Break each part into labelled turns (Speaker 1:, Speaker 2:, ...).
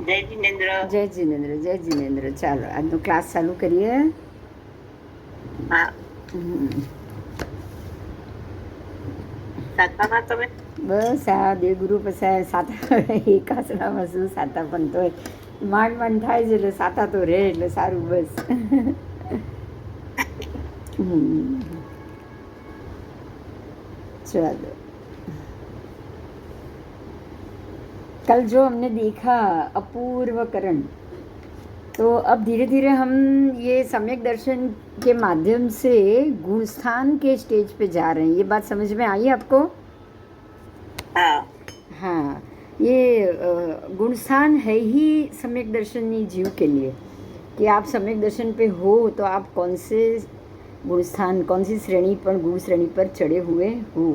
Speaker 1: જય જિનેન્દ્ર.
Speaker 2: જય જીનેન્દ્ર, જય જીનેન્દ્ર. ચાલો આજનો ક્લાસ ચાલુ કરીએ.
Speaker 1: હા,
Speaker 2: હમ.
Speaker 1: સાતામાં તમે?
Speaker 2: બસ આ દેવગુરુ પછી સાતા એકાસણામાં શું સાતા પણ તોય માંડ માંડ થાય છે એટલે સાતા તો રહે એટલે સારું બસ. चलो कल जो हमने देखा अपूर्व करण, तो अब धीरे धीरे हम ये सम्यक दर्शन के माध्यम से गुणस्थान के स्टेज पे जा रहे हैं. ये बात समझ में आई आपको?
Speaker 1: हाँ.
Speaker 2: हाँ, ये गुणस्थान है ही सम्यक दर्शनी जीव के लिए कि आप सम्यक दर्शन पे हो तो आप कौन से गुणस्थान, कौन सी श्रेणी पर, गुण श्रेणी पर चढ़े हुए हो.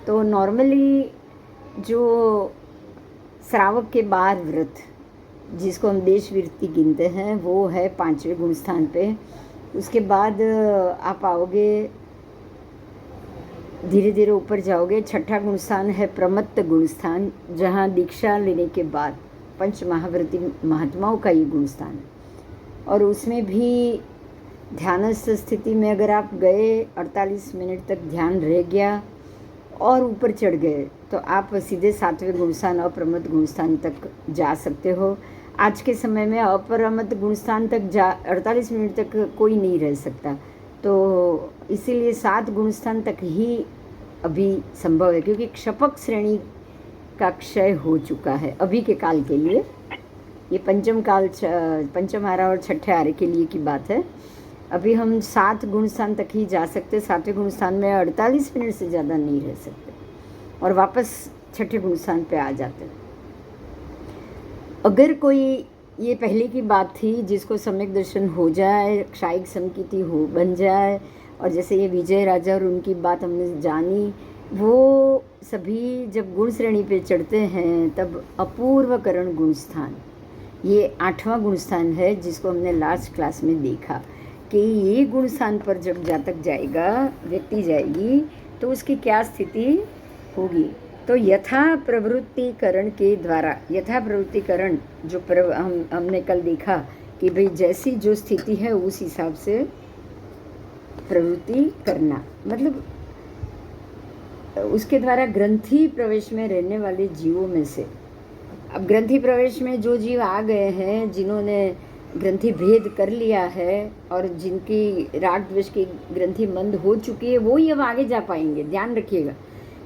Speaker 2: तो नॉर्मली जो श्रावक के बाद व्रत जिसको हम देश वृत्ति गिनते हैं वो है 5वें गुणस्थान पे. उसके बाद आप आओगे, धीरे धीरे ऊपर जाओगे. 6ठा गुणस्थान है प्रमत्त गुणस्थान, जहाँ दीक्षा लेने के बाद पंच महाव्रती महात्माओं का ये गुणस्थान है. और उसमें भी ध्यानस्थ स्थिति में अगर आप गए, 48 मिनट तक ध्यान रह गया और ऊपर चढ़ गए तो आप सीधे 7वें गुणस्थान अप्रमत्त गुणस्थान तक जा सकते हो. आज के समय में अप्रमत्त गुणस्थान तक 48 मिनट तक कोई नहीं रह सकता, तो इसीलिए 7 गुणस्थान तक ही अभी संभव है, क्योंकि क्षपक श्रेणी का क्षय हो चुका है अभी के काल के लिए. ये पंचम काल, पंचम आरा और छठे आरे के लिए की बात है. अभी हम 7 गुणस्थान तक ही जा सकते. 7वें गुणस्थान में 48 मिनट से ज़्यादा नहीं रह सकते और वापस 6ठे गुणस्थान पे आ जाते. अगर कोई, ये पहले की बात थी, जिसको सम्यक दर्शन हो जाए, क्षायिक समकीति हो बन जाए, और जैसे ये विजय राजा और उनकी बात हमने जानी, वो सभी जब गुण श्रेणी पे चढ़ते हैं तब अपूर्वकरण गुणस्थान, ये 8वां गुणस्थान है जिसको हमने लास्ट क्लास में देखा कि ये गुणस्थान पर जब जातक जाएगा, व्यक्ति जाएगी, तो उसकी क्या स्थिति होगी. तो यथा प्रवृत्तिकरण के द्वारा, यथा प्रवृत्तिकरण जो हमने कल देखा कि भाई जैसी जो स्थिति है उस हिसाब से प्रवृत्ति करना, मतलब उसके द्वारा ग्रंथि प्रवेश में रहने वाले जीवों में से, अब ग्रंथि प्रवेश में जो जीव आ गए हैं, जिन्होंने ग्रंथि भेद कर लिया है और जिनकी राग द्वेष की ग्रंथि मंद हो चुकी है, वो ही अब आगे जा पाएंगे. ध्यान रखिएगा,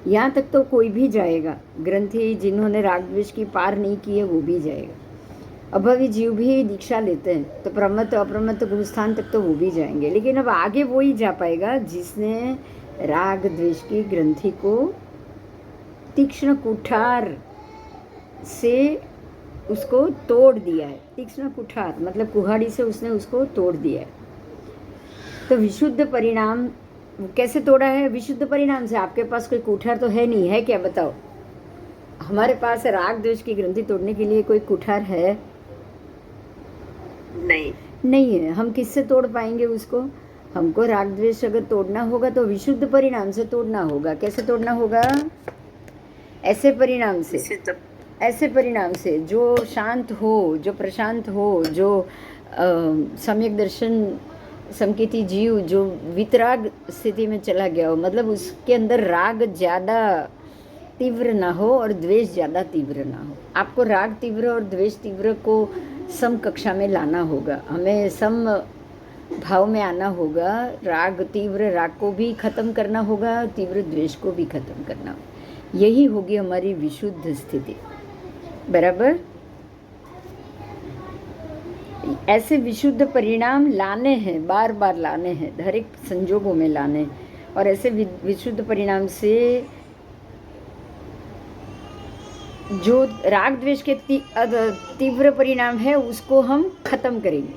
Speaker 2: यहाँ तक तो कोई भी जाएगा. ग्रंथि जिन्होंने राग द्वेष की पार नहीं की है वो भी जाएगा. अभावी जीव भी दीक्षा लेते हैं तो प्रमत्त अप्रमत्त गुणस्थान तक तो वो भी जाएंगे, लेकिन अब आगे वो ही जा पाएगा जिसने राग द्वेष की ग्रंथि को तीक्ष्ण कुठार से उसको तोड़ दिया है. तीक्ष्ण कुठार मतलब कुहाड़ी से उसने उसको तोड़ दिया है. तो विशुद्ध परिणाम कैसे तोड़ा है? विशुद्ध परिणाम से. आपके पास कोई कुठार तो है नहीं, है क्या? बताओ. हमारे पास राग द्वेष की ग्रंथि तोड़ने के लिए कोई कुठार है? नहीं है. हम किससे तोड़ पाएंगे उसको? हमको राग द्वेष अगर तोड़ना होगा तो विशुद्ध परिणाम से तोड़ना होगा. कैसे तोड़ना होगा? ऐसे परिणाम से, ऐसे परिणाम से जो शांत हो, जो प्रशांत हो, जो सम्यक दर्शन संकेती जीव जो वितराग स्थिति में चला गया हो, मतलब उसके अंदर राग ज़्यादा तीव्र ना हो और द्वेष ज़्यादा तीव्र ना हो. आपको राग तीव्र और द्वेष तीव्र को सम कक्षा में लाना होगा. हमें सम भाव में आना होगा. राग तीव्र राग को भी ख़त्म करना होगा, तीव्र द्वेष को भी ख़त्म करना होगा. यही होगी हमारी विशुद्ध स्थिति. बराबर. ऐसे विशुद्ध परिणाम लाने हैं, बार बार लाने हैं, हर एक संजोगों में लाने हैं. और ऐसे विशुद्ध परिणाम से जो राग द्वेष के तीव्र परिणाम है उसको हम खत्म करेंगे.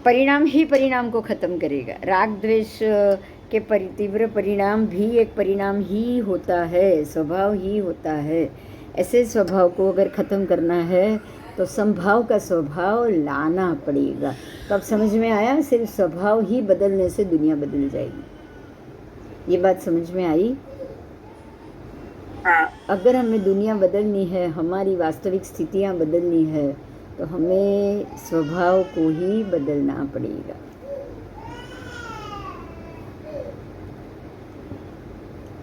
Speaker 2: परिणाम ही परिणाम को खत्म करेगा. राग द्वेष के तीव्र परिणाम भी एक परिणाम ही होता है, स्वभाव ही होता है. ऐसे स्वभाव को अगर ख़त्म करना है तो संभाव का स्वभाव लाना पड़ेगा. तो अब समझ में आया? सिर्फ स्वभाव ही बदलने से दुनिया बदल जाएगी. ये बात समझ में आई?
Speaker 1: हाँ.
Speaker 2: अगर हमें दुनिया बदलनी है, हमारी वास्तविक स्थितियाँ बदलनी है, तो हमें स्वभाव को ही बदलना पड़ेगा।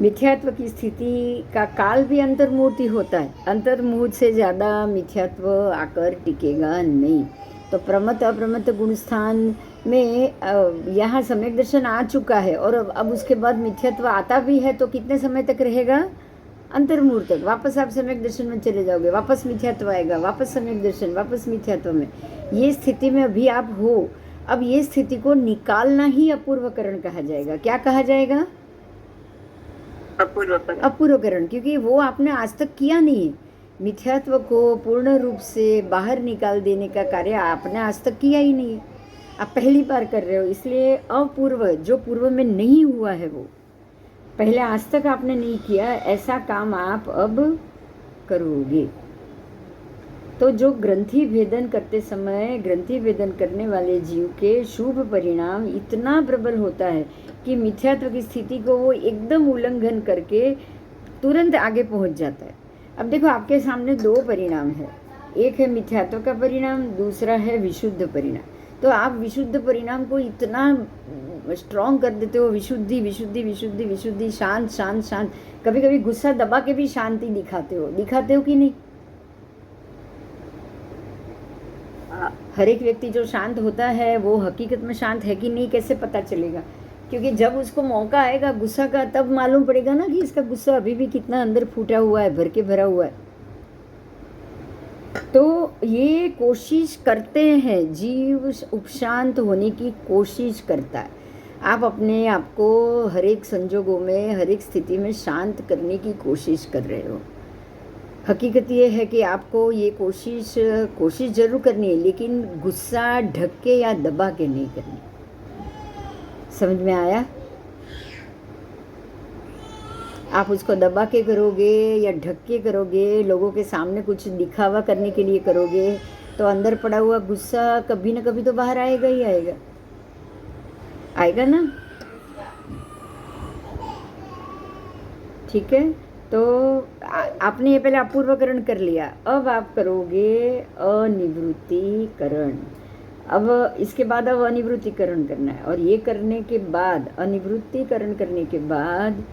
Speaker 2: मिथ्यात्व की स्थिति का काल भी अंतर्मूर्ति होता है। अंतर्मूर्त से ज़्यादा मिथ्यात्व आकर टिकेगा नहीं। तो प्रमथ अप्रमथ गुण स्थान में यहाँ सम्यक दर्शन आ चुका है, और अब उसके बाद मिथ्यात्व आता भी है, तो कितने समय तक रहेगा? अंतर्मूर्त तक। वापस आप सम्यक दर्शन में चले जाओगे, वापस मिथ्यात्व आएगा, वापस सम्यक दर्शन, वापस मिथ्यात्व में। ये स्थिति में अभी आप हो। अब ये स्थिति को निकालना ही अपूर्वकरण कहा जाएगा। क्या कहा जाएगा? अपूर्वकरण, क्योंकि वो आपने आज तक किया नहीं है। मिथ्यात्व को पूर्ण रूप से बाहर निकाल देने का कार्य आपने आज तक किया ही नहीं है। आप पहली बार कर रहे हो, इसलिए अपूर्व, जो पूर्व में नहीं हुआ है, वो पहले आज तक आपने नहीं किया, ऐसा काम आप अब करोगे। तो जो ग्रंथि भेदन करते समय ग्रंथि भेदन करने वाले जीव के शुभ परिणाम इतना प्रबल होता है कि मिथ्यात्व की स्थिति को वो एकदम उल्लंघन करके तुरंत आगे पहुंच जाता है। अब देखो, आपके सामने दो परिणाम है, एक है मिथ्यात्व का परिणाम, दूसरा है विशुद्ध परिणाम। तो आप विशुद्ध परिणाम को इतना स्ट्रॉन्ग कर देते हो, विशुद्धि विशुद्धि विशुद्धि विशुद्धि, शांत शांत शांत। कभी कभी गुस्सा दबा के भी शांति दिखाते हो कि नहीं? हर एक व्यक्ति जो शांत होता है वो हकीकत में शांत है कि नहीं, कैसे पता चलेगा? क्योंकि जब उसको मौका आएगा गुस्सा का, तब मालूम पड़ेगा ना कि इसका गुस्सा अभी भी कितना अंदर फूटा हुआ है, भर के भरा हुआ है। तो ये कोशिश करते हैं, जीव उपशांत होने की कोशिश करता है। आप अपने आप को हर एक संजोगों में, हर एक स्थिति में शांत करने की कोशिश कर रहे हो। हकीकत ये है कि आपको ये कोशिश जरूर करनी है, लेकिन गुस्सा ढक के या दबा के नहीं करनी। समझ में आया? आप उसको दबा के करोगे या ढक के करोगे, लोगों के सामने कुछ दिखावा करने के लिए करोगे, तो अंदर पड़ा हुआ गुस्सा कभी ना कभी तो बाहर आएगा ही आएगा ना। ठीक है, तो आपने ये पहले अपूर्वकरण कर लिया, अब आप करोगे अनिवृत्तिकरण। अब इसके बाद अब अनिवृत्तिकरण करना है, और ये करने के बाद, अनिवृत्तिकरण करने के बाद,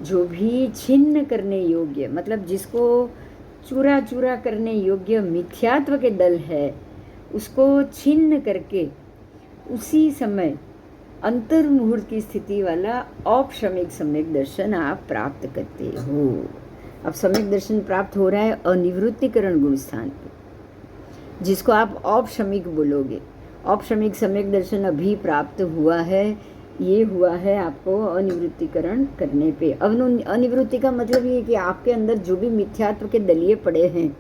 Speaker 2: जो भी छिन्न करने योग्य, मतलब जिसको चूरा चूरा करने योग्य मिथ्यात्व के दल है, उसको छिन्न करके उसी समय अंतर्मुहूर्त की स्थिति वाला औपशमिक सम्यक दर्शन आप प्राप्त करते हो। अब सम्यक दर्शन प्राप्त हो रहा है अनिवृत्तिकरण गुण स्थान पे, जिसको आप औपशमिक बोलोगे। औपशमिक सम्यक दर्शन अभी प्राप्त हुआ है, ये हुआ है आपको अनिवृत्तिकरण करने पे। अब अनिवृत्ति का मतलब ये कि आपके अंदर जो भी मिथ्यात्व के दलिए पड़े हैं,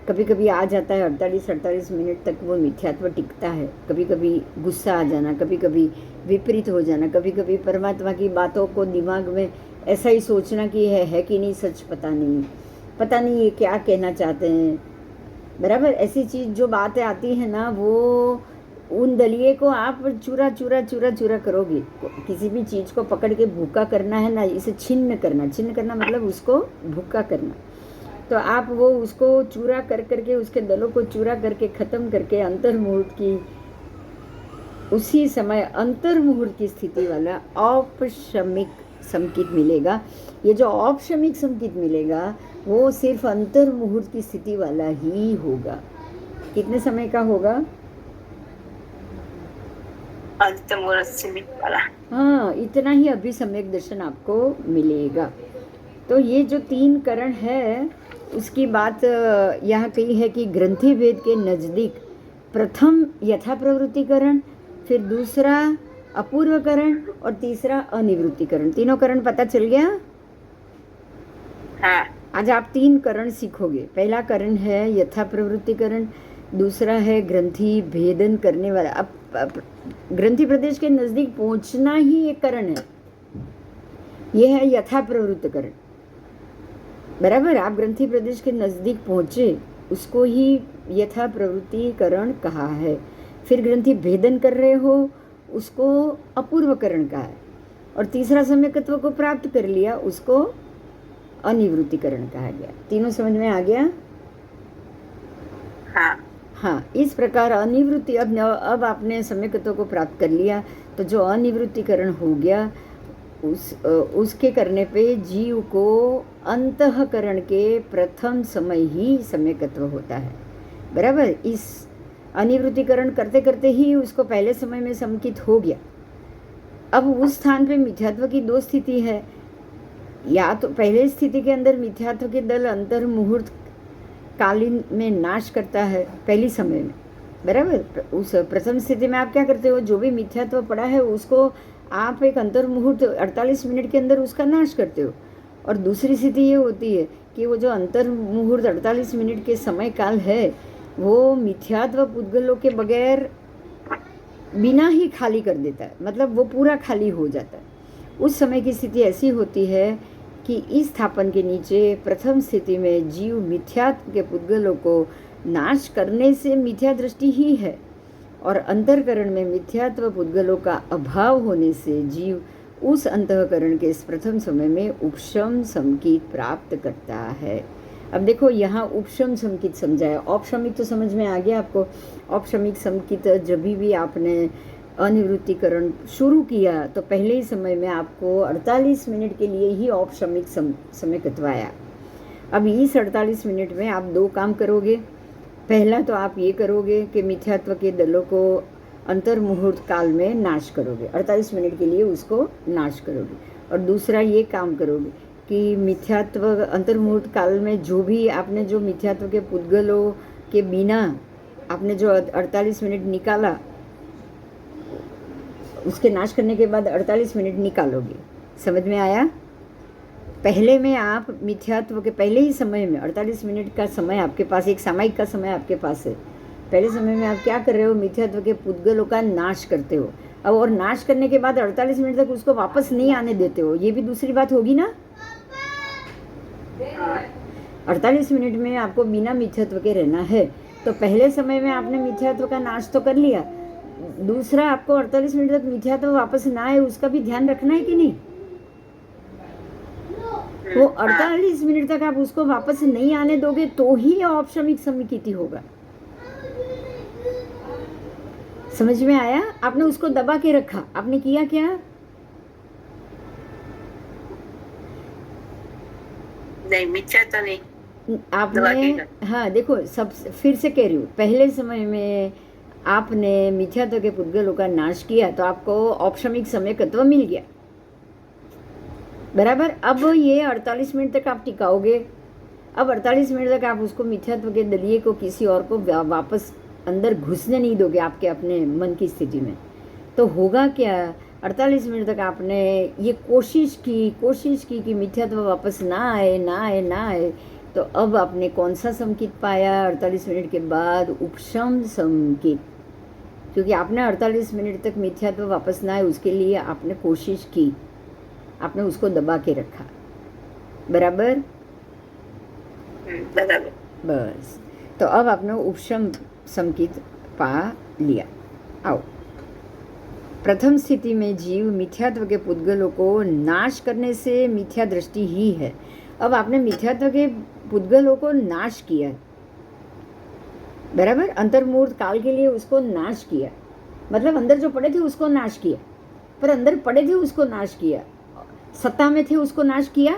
Speaker 2: कभी कभी आ जाता है 48 मिनट तक वो मिथ्यात्व टिकता है। कभी कभी गुस्सा आ जाना, कभी कभी विपरीत हो जाना, कभी कभी परमात्मा की बातों को दिमाग में ऐसा ही सोचना कि है कि नहीं सच, पता नहीं ये क्या कहना चाहते हैं। बराबर, ऐसी चीज़ जो बातें आती है ना, वो उन दलिए को आप चूरा चूरा चूरा चूरा करोगे। किसी भी चीज़ को पकड़ के भूखा करना है ना, इसे छिन्न करना मतलब उसको भूखा करना। तो आप वो उसको चूरा कर करके, उसके दलों को चूरा करके ख़त्म करके अंतर्मुहूर्त की, उसी समय अंतर्मुहूर्त की स्थिति वाला औपशमिक संकित मिलेगा। ये जो औपशमिक संकित मिलेगा वो सिर्फ अंतर्मुहूर्त की स्थिति वाला ही होगा। कितने समय का होगा? हाँ, इतना ही अभी सम्यक दर्शन आपको मिलेगा। तो ये जो 3 करण है, उसकी बात यहाँ कही है कि ग्रंथि भेद के नज़दीक प्रथम यथा प्रवृत्तिकरण, फिर दूसरा अपूर्वकरण और तीसरा अनिवृत्तिकरण। तीनों करण पता चल गया?
Speaker 1: हाँ।
Speaker 2: आज आप 3 करण सीखोगे। पहला करण है यथा प्रवृत्तिकरण, दूसरा है ग्रंथि भेदन करने वाला। अब ग्रंथि प्रदेश के नज़दीक पहुंचना ही एक करण है, यह है यथा प्रवृत्तिकरण। बराबर, आप ग्रंथि प्रदेश के नज़दीक पहुँचे, उसको ही यथा प्रवृत्तिकरण कहा है। फिर ग्रंथि भेदन कर रहे हो, उसको अपूर्वकरण कहा है। और तीसरा सम्यकत्व को प्राप्त कर लिया, उसको अनिवृत्तिकरण कहा गया। तीनों समझ में आ गया?
Speaker 1: हाँ।
Speaker 2: हाँ, इस प्रकार अनिवृत्ति, अब आपने सम्यक्त्व को प्राप्त कर लिया, तो जो अनिवृत्तिकरण हो गया उसके करने पे जीव को अंतःकरण के प्रथम समय ही सम्यक्त्व होता है। बराबर? इस अनिवृत्तिकरण करते करते ही उसको पहले समय में समकित हो गया। अब उस स्थान पे मिथ्यात्व की दो स्थिति है, या तो पहले स्थिति के अंदर मिथ्यात्व के दल अंतर मुहूर्त कालीन में नाश करता है पहली समय में। बराबर? उस प्रथम स्थिति में आप क्या करते हो, जो भी मिथ्यात्व पड़ा है उसको आप एक अंतर मुहूर्त 48 मिनट के अंदर उसका नाश करते हो। और दूसरी स्थिति ये होती है कि वो जो अंतर मुहूर्त 48 मिनट के समय काल है वो मिथ्यात्व पुद्गलों के बगैर बिना ही खाली कर देता है, मतलब वो पूरा खाली हो जाता है। उस समय की स्थिति ऐसी होती है कि इस स्थापन के नीचे प्रथम स्थिति में जीव मिथ्यात्व के पुद्गलों को नाश करने से मिथ्या दृष्टि ही है, और अंतरकरण में मिथ्यात्व पुद्गलों का अभाव होने से जीव उस अंतःकरण के इस प्रथम समय में उपशम समकित प्राप्त करता है। अब देखो यहाँ उपशम समकित समझाया, औपशमिक तो समझ में आ गया आपको। औपशमिक समकित जब भी आपने अनिवृत्तिकरण शुरू किया तो पहले ही समय में आपको 48 मिनट के लिए ही औपशमिक सम्यक्त्व आया। अब इस 48 मिनट में आप दो काम करोगे। पहला तो आप ये करोगे कि मिथ्यात्व के दलों को अंतर मुहूर्त काल में नाश करोगे, 48 मिनट के लिए उसको नाश करोगे। और दूसरा ये काम करोगे कि मिथ्यात्व अंतर मुहूर्त काल में जो भी आपने जो मिथ्यात्व के पुद्गलों के बिना आपने जो 48 मिनट निकाला, उसके नाश करने के बाद 48 मिनट निकालोगे। समझ में आया? पहले में आप मिथ्यात्व के पहले ही समय में 48 मिनट का समय आपके पास, एक सामयिक का समय आपके पास है। पहले समय में आप क्या कर रहे हो, मिथ्यात्व के पुद्गलों का नाश करते हो। अब और नाश करने के बाद 48 मिनट तक उसको वापस नहीं आने देते हो, ये भी दूसरी बात होगी ना। 48 मिनट में आपको बिना मिथ्यात्व के रहना है, तो पहले समय में आपने मिथ्यात्व का नाश तो कर लिया, दूसरा आपको 48 मिनट तक मिथ्यात्व वापस ना आए उसका भी ध्यान रखना है कि नहीं। वो 48 मिनट तक आप उसको वापस नहीं आने दोगे तो ही औपशमिक समकिति होगा। समझ में आया? आपने उसको दबा के रखा, आपने किया क्या?
Speaker 1: नहीं, मिथ्या तो नहीं
Speaker 2: आपने, हाँ देखो, सब फिर से कह रही हूँ, पहले समय में आपने मिथ्यात्व के पुद्गलों का नाश किया तो आपको औपशमिक सम्यक्त्व मिल गया। बराबर? अब ये 48 मिनट तक आप टिकाओगे। अब 48 मिनट तक आप उसको मिथ्यात्व के दलिये को किसी और को वापस अंदर घुसने नहीं दोगे आपके अपने मन की स्थिति में। तो होगा क्या, 48 मिनट तक आपने ये कोशिश की कि मिथ्यात्व वापस ना आए। तो अब आपने कौन सा समकित पाया 48 मिनट के बाद? उपशम समकित। क्योंकि आपने 48 मिनट तक मिथ्यात्व वापस ना आए उसके लिए आपने कोशिश की, आपने उसको दबा के रखा। बराबर?
Speaker 1: बराबर।
Speaker 2: बस, तो अब आपने उपशम समकित पा लिया। आओ, प्रथम स्थिति में जीव मिथ्यात्व के पुद्गलों को नाश करने से मिथ्या दृष्टि ही है। अब आपने मिथ्यात्व के पुद्गलों को नाश किया, बराबर? अंतर्मुहूर्त काल के लिए उसको नाश किया, मतलब अंदर जो पड़े थे उसको नाश किया, पर अंदर पड़े थे उसको नाश किया, सत्ता में थे उसको नाश किया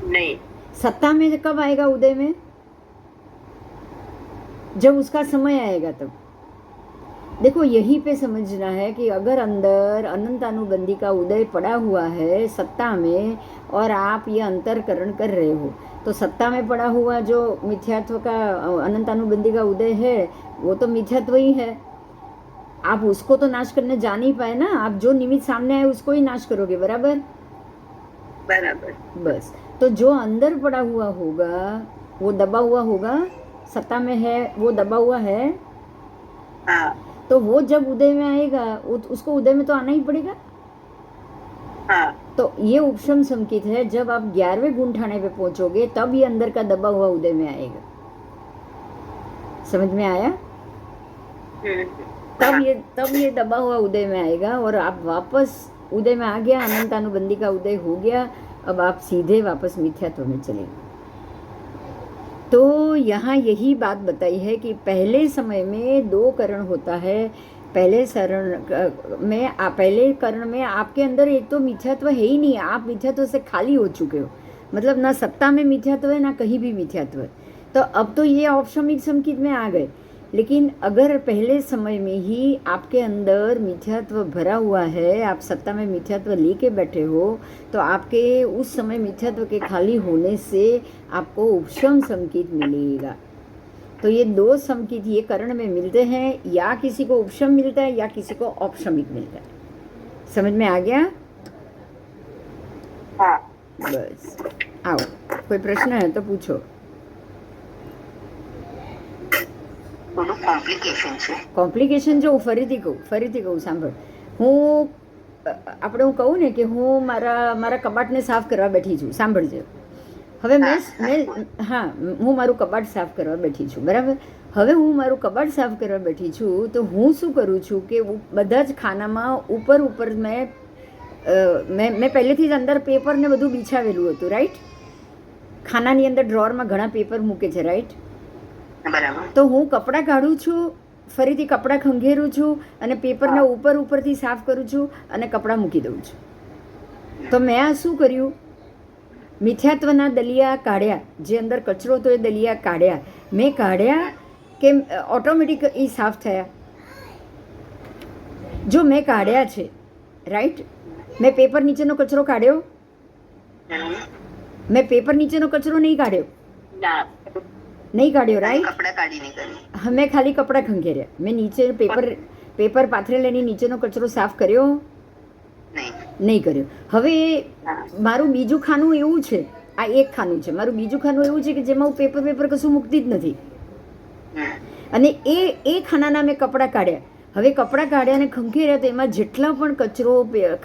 Speaker 1: नहीं।
Speaker 2: सत्ता में कब आएगा? उदय में, जब उसका समय आएगा तब। देखो, यहीं पे समझना है कि अगर अंदर अनंतानुबंधी का उदय पड़ा हुआ है सत्ता में और आप ये अंतरकरण कर रहे हो, तो सत्ता में पड़ा हुआ जो मिथ्यात्व का अनंतानुबंधी का उदय है वो तो मिथ्यात्व ही है। आप उसको तो नाश करने जा नहीं पाए ना, आप जो निमित्त सामने आए उसको ही नाश करोगे। बराबर?
Speaker 1: बराबर।
Speaker 2: बस, तो जो अंदर पड़ा हुआ होगा वो दबा हुआ होगा, सत्ता में है वो दबा हुआ है।
Speaker 1: हाँ।
Speaker 2: तो वो जब उदय में आएगा उसको उदय में तो आना ही पड़ेगा।
Speaker 1: हाँ।
Speaker 2: तो ये उपशम समकित है, जब आप 11वें गुण ठाणे पे पहुंचोगे तब ये अंदर का दबा हुआ उदय में आएगा। समझ में आया? तब ये दबा हुआ उदय में आएगा और आप वापस उदय में आ गया, अनंतानुबंधी का उदय हो गया, अब आप सीधे वापस मिथ्यात्व में चले गए। तो यहाँ यही बात बताई है कि पहले समय में दो करण होता है। पहले करण में आपके अंदर एक तो मिथ्यात्व है ही नहीं, आप मिथ्यात्व से खाली हो चुके हो। मतलब ना सत्ता में मिथ्यात्व है, ना कहीं भी मिथ्यात्व है। तो अब तो ये औपशमिक संकेत में आ गए। लेकिन अगर पहले समय में ही आपके अंदर मिथ्यात्व भरा हुआ है, आप सत्ता में मिथ्यात्व लेके बैठे हो, तो आपके उस समय मिथ्यात्व के खाली होने से आपको उपशम संकेत मिलेगा। तो ये दो संकेत ये करण में मिलते हैं, या किसी को उपशम मिलता है या किसी को औपशमिक मिलता है। समझ में आ गया?
Speaker 1: हाँ।
Speaker 2: बस आओ, कोई प्रश्न है तो पूछो। કોમ્પ્લિકેશન જો ફરીથી કહું સાંભળ, હું કહું ને કે હું મારા કબાટને સાફ કરવા બેઠી છું, સાંભળજો. હવે હું મારું કબાટ સાફ કરવા બેઠી છું, બરાબર. હવે હું મારું કબાટ સાફ કરવા બેઠી છું તો હું શું કરું છું કે બધા જ ખાનામાં ઉપર મેં પહેલેથી જ અંદર પેપર ને બધું બિછાવેલું હતું, રાઈટ. ખાનાની અંદર ડ્રોરમાં ઘણા પેપર મૂકે છે, રાઈટ. તો હું કપડાં કાઢું છું, ફરીથી કપડાં ખંઘેરું છું અને પેપરને ઉપરથી સાફ કરું છું અને કપડાં મૂકી દઉં છું. તો મેં આ શું કર્યું? મિથ્યાત્વના દલિયા કાઢ્યા, જે અંદર કચરો હતો એ દલિયા કાઢ્યા. મેં કાઢ્યા કે ઓટોમેટિક એ સાફ થયા? જો મેં કાઢ્યા છે, રાઈટ. મેં પેપર નીચેનો કચરો કાઢ્યો? મેં પેપર નીચેનો કચરો નહીં કાઢ્યો, રાઈટ. મેં ખાલી કપડાં ખંખેર્યા. મેં નીચે પેપર પાથરેલાની નીચેનો કચરો સાફ કર્યો? નહીં કર્યો. હવે મારું બીજું ખાનું એવું છે, આ એક ખાનું છે, મારું બીજું ખાનું એવું છે કે જેમાં હું પેપર કશું મૂકતી જ નથી. અને એ ખાનાના મેં કપડાં કાઢ્યા. હવે કપડાં કાઢ્યા અને ખંખેર્યા તો એમાં જેટલા પણ કચરો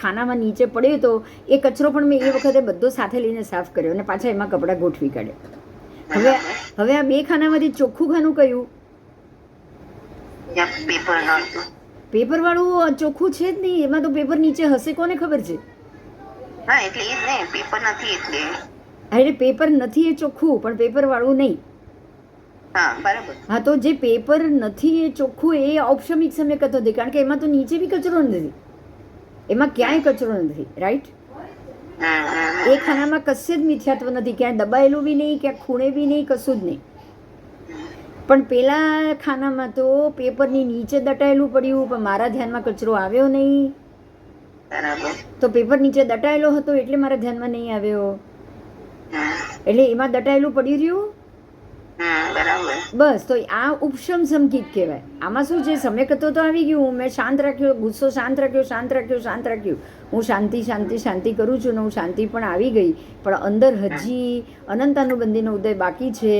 Speaker 2: ખાનામાં નીચે પડ્યો હતો એ કચરો પણ મેં એ વખતે બધો સાથે લઈને સાફ કર્યો અને પાછા એમાં કપડાં ગોઠવી કાઢ્યા. હવે આ બે ખાનામાંથી ચોખ્ખું ખાનું કયું? પેપર વાળું ચોખ્ખું છે જ નહીં, એમાં તો પેપર નીચે હશે, કોને ખબર છે? એટલે પેપર નથી એ ચોખ્ખું, પણ પેપર વાળું નહીં. હા, તો જે પેપર નથી એ ચોખ્ખું એ ઔપશમિક સમ્યક હતો, કારણ કે એમાં તો નીચે બી કચરો નથી, એમાં ક્યાંય કચરો નથી, રાઈટ. એ ખાનામાં કશે જ મિથ્યાત્વ નથી, ક્યાંય દબાયેલું બી નહીં, ક્યાંય ખૂણે બી નહીં, કશું જ નહીં. પણ પેલા ખાનામાં તો પેપરની નીચે દટાયેલું પડ્યું, પણ મારા ધ્યાનમાં કચરો આવ્યો નહીં. તો પેપર નીચે દટાયેલો હતો એટલે મારા ધ્યાનમાં નહીં આવ્યો, એટલે એમાં દટાયેલું પડી રહ્યું. બસ, તો આ ઉપશમ સંકેત કહેવાય. આમાં શું છે? સમ્યકત્વ તો આવી ગયું, મેં શાંત રાખ્યો, ગુસ્સો શાંત રાખ્યો. હું શાંતિ કરું છું ને હું શાંતિ પણ આવી ગઈ, પણ અંદર હજી અનંતાનુબંધીનો ઉદય બાકી છે,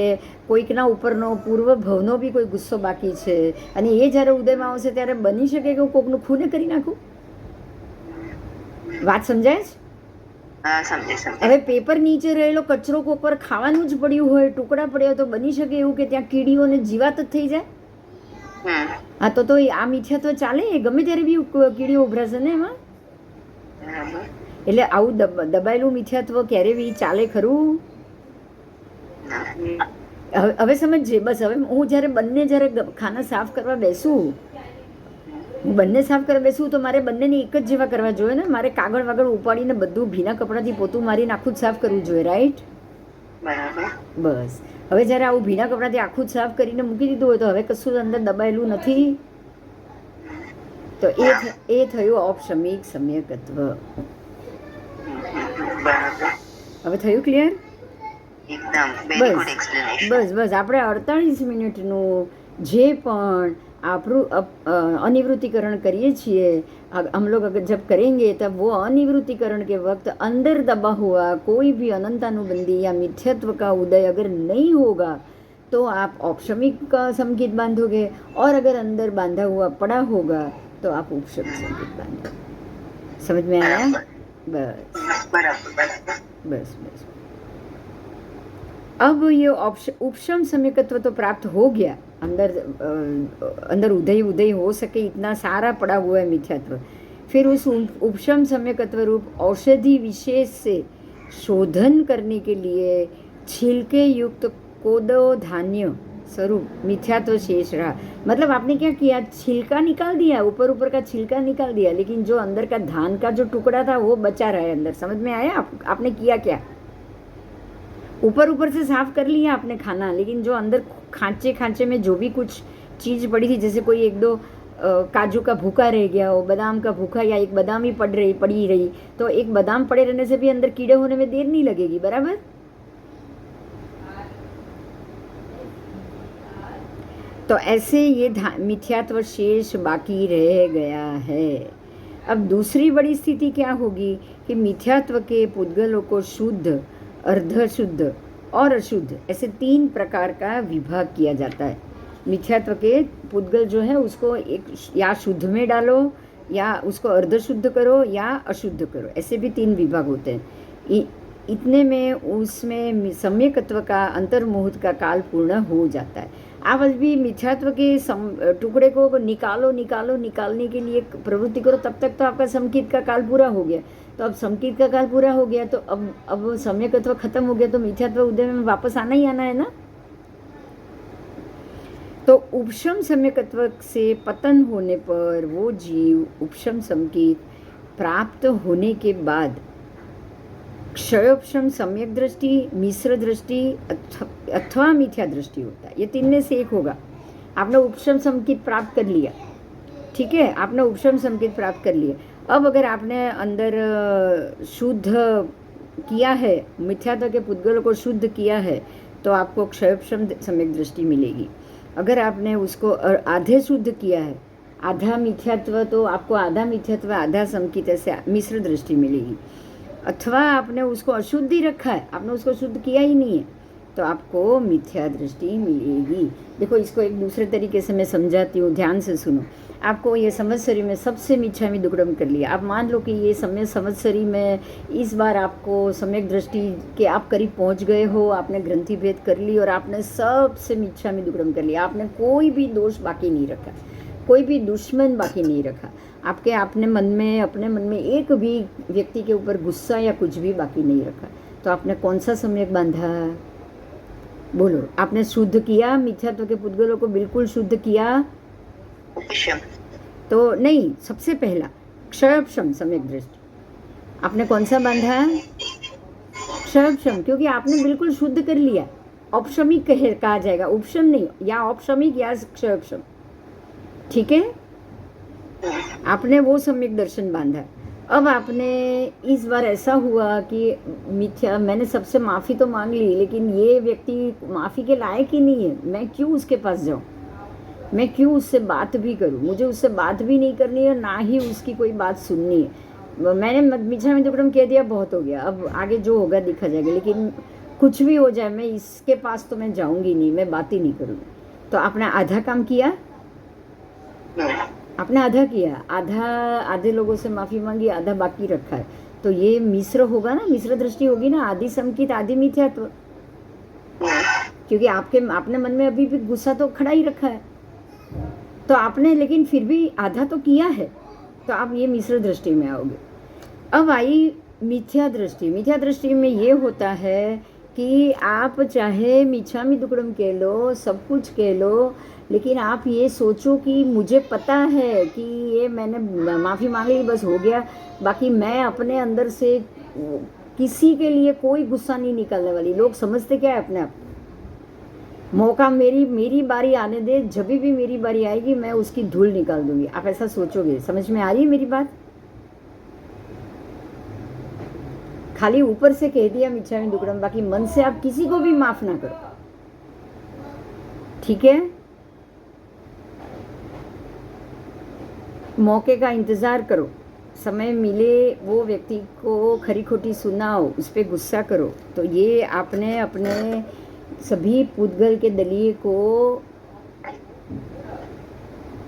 Speaker 2: કોઈકના ઉપરનો પૂર્વ ભવનો બી કોઈ ગુસ્સો બાકી છે. અને એ જ્યારે ઉદયમાં આવશે ત્યારે બની શકે કે હું કોકનું ખૂને કરી નાખું. વાત સમજાય છે? હવે પેપર નીચે રહેલો કચરો કોક પર ખાવાનું જ પડ્યું હોય, ટુકડા પડ્યા, તો બની શકે એવું કે ત્યાં કીડીઓને જીવાત જ થઈ જાય. હા, તો આ મિથ્યાત્વ ચાલે? ગમે ત્યારે બી કીડીઓ ઉભરાશે ને એમાં. એટલે આવું દબાયેલું મિથ્યાત્વ ક્યારે બી ચાલે ખરું? હવે સમજજે. બસ હવે હું જ્યારે ખાના સાફ કરવા બેસું, તો મારે બંનેને એક જ જેવા કરવા જોઈએ ને. મારે કાગળ વાગળ ઉપાડીને બધું ભીના કપડાથી પોતું મારીને આખું જ સાફ કરવું જોઈએ, રાઈટ. બસ, હવે જ્યારે આવું ભીના કપડાથી આખું જ સાફ કરીને મૂકી દીધું હોય તો હવે કશું અંદર દબાયેલું નથી. તો એ થયું ઔપશમિક સમ્યકત્વ. હવે થયું ક્લિયર? બસ આપણે 48 મિનિટનું જે પણ આપણું अनिवृत्तिकरण करिए छिए, हम लोग अगर जब करेंगे तब वो अनिवृत्तिकरण के वक्त अंदर दबा हुआ कोई भी अनंतानुबंधी या मिथ्यत्व का उदय अगर नहीं होगा तो आप औपशमिक का संकेत बांधोगे, और अगर अंदर बांधा हुआ पड़ा होगा तो आप उपशम संकेत बांधोगे. समझ में आया? बस. अब ये उपशम सम्यकत्व तो प्राप्त हो गया, अंदर उदय हो सके इतना सारा पड़ा हुआ है मिथ्यात्व. फिर उस उपशम सम्यकत्व रूप औषधि विशेष से शोधन करने के लिए छिलके युक्त कोदो धान्य स्वरूप मिथ्यात्व शेष रहा। मतलब आपने क्या किया, छिलका निकाल दिया, ऊपर ऊपर का छिलका निकाल दिया, लेकिन जो अंदर का धान का जो टुकड़ा था वो बचा रहा है अंदर। समझ में आया आपने किया क्या? ऊपर ऊपर से साफ कर लिया आपने खाना, लेकिन जो अंदर खांचे खांचे में जो भी कुछ चीज़ पड़ी थी, जैसे कोई एक दो काजू का भूखा रह गया हो, बादाम का भूखा, या एक बादाम ही पड़ी रही, तो एक बादाम पड़े रहने से भी अंदर कीड़े होने में देर नहीं लगेगी, बराबर? तो ऐसे ये मिथ्यात्व शेष बाकी रह गया है। अब दूसरी बड़ी स्थिति क्या होगी कि मिथ्यात्व के पुद्गलों को शुद्ध, अर्धशुद्ध और अशुद्ध, ऐसे 3 प्रकार का विभाग किया जाता है। मिथ्यात्व के पुद्गल जो है उसको एक या शुद्ध में डालो, या उसको अर्धशुद्ध करो, या अशुद्ध करो, ऐसे भी 3 विभाग होते हैं। इतने में उसमें सम्यकत्व का अंतर्मुहूर्त का काल पूर्ण हो जाता है। आप अभी मिथ्यात्व के टुकड़े को निकालने के लिए प्रवृत्ति करो, तब तक तो आपका समकित का काल पूरा हो गया। तो अब समकित का काल पूरा हो गया, तो अब सम्यकत्व खत्म हो गया, तो मिथ्यात्व उदय में वापस आना ही आना है ना। तो उपशम सम्यकत्व से पतन होने पर वो जीव उपशम समकित प्राप्त होने के बाद क्षयोपशम सम्यक दृष्टि, मिश्र दृष्टि अथवा मिथ्या दृष्टि होता है। ये 3 में से एक होगा। आपने उपशम समकित प्राप्त कर लिया, ठीक है, आपने उपशम समकित प्राप्त कर लिया। अब अगर आपने अंदर शुद्ध किया है, मिथ्यात्व के पुद्गलों को शुद्ध किया है, तो आपको क्षयोपशम सम्यक दृष्टि मिलेगी। अगर आपने उसको आधे शुद्ध किया है, आधा मिथ्यात्व, तो आपको आधा मिथ्यात्व आधा समकित ऐसे मिश्र दृष्टि मिलेगी। अथवा आपने उसको अशुद्ध ही रखा है, आपने उसको शुद्ध किया ही नहीं है, तो आपको मिथ्या दृष्टि मिलेगी। देखो, इसको एक दूसरे तरीके से मैं समझाती हूँ, ध्यान से सुनो। आपको ये संवत्सरी में सबसे मिच्छामि दुक्कडम कर लिया। आप मान लो कि ये संवत्सरी में इस बार आपको सम्यक दृष्टि के आप करीब पहुँच गए हो, आपने ग्रंथि भेद कर ली और आपने सबसे मिच्छामि दुक्कडम कर लिया। आपने कोई भी दोष बाकी नहीं रखा, कोई भी दुश्मन बाकी नहीं रखा। अपने मन में एक भी व्यक्ति के ऊपर गुस्सा या कुछ भी बाकी नहीं रखा। तो आपने कौन सा सम्यक बांधा? बोलो, आपने शुद्ध किया, मिथ्यात्व के पुद्गलों को बिल्कुल शुद्ध किया? तो नहीं, सबसे पहला क्षयोपशम सम्यक दृष्टि आपने कौन सा बांधा? क्षयोपशम, क्योंकि आपने बिल्कुल शुद्ध कर लिया। औपशमिक कहा जाएगा, उपशम नहीं, या औपशमिक या क्षयोपशम, ठीक है। आपने वो सम्यक दर्शन बांधा। अब आपने इस बार ऐसा हुआ कि मैंने सबसे माफ़ी तो मांग ली, लेकिन ये व्यक्ति माफ़ी के लायक ही नहीं है, मैं क्यों उसके पास जाऊँ, मैं क्यों उससे बात भी करूँ, मुझे उससे बात भी नहीं करनी है, ना ही उसकी कोई बात सुननी है। मैंने मिच्छामि दुक्कडम कह दिया, बहुत हो गया, अब आगे जो होगा देखा जाएगा, लेकिन कुछ भी हो जाए मैं इसके पास तो मैं जाऊँगी नहीं, मैं बात ही नहीं करूँगी। तो आपने आधा काम किया, आपने आधा किया, आधे लोगों से माफ़ी मांगी, आधा बाकी रखा है, तो ये मिश्र होगा ना, मिश्र दृष्टि होगी ना, आधी समकित आधी मिथ्यात्व, क्योंकि आपने मन में अभी भी गुस्सा तो खड़ा ही रखा है। तो आपने लेकिन फिर भी आधा तो किया है, तो आप ये मिश्र दृष्टि में आओगे। अब आई मिथ्या दृष्टि। मिथ्या दृष्टि में ये होता है कि आप चाहे मिच्छामि दुक्कडम कह लो, सब कुछ कह लो, लेकिन आप ये सोचो कि मुझे पता है कि ये मैंने माफ़ी मांग ली, बस हो गया, बाकी मैं अपने अंदर से किसी के लिए कोई गुस्सा नहीं निकालने वाली। लोग समझते क्या है अपने आप, मौका मेरी बारी आने दे, जब भी मेरी बारी आएगी मैं उसकी धूल निकाल दूंगी। आप ऐसा सोचोगे? समझ में आ रही है मेरी बात? खाली ऊपर से कह दिया मिच्छामि दुक्कडम, बाकी मन से आप किसी को भी माफ ना करो, ठीक है। मौके का इंतज़ार करो, समय मिले वो व्यक्ति को खरी खोटी सुनाओ, उस पर गुस्सा करो। तो ये आपने अपने सभी पुद्गल के दलीय को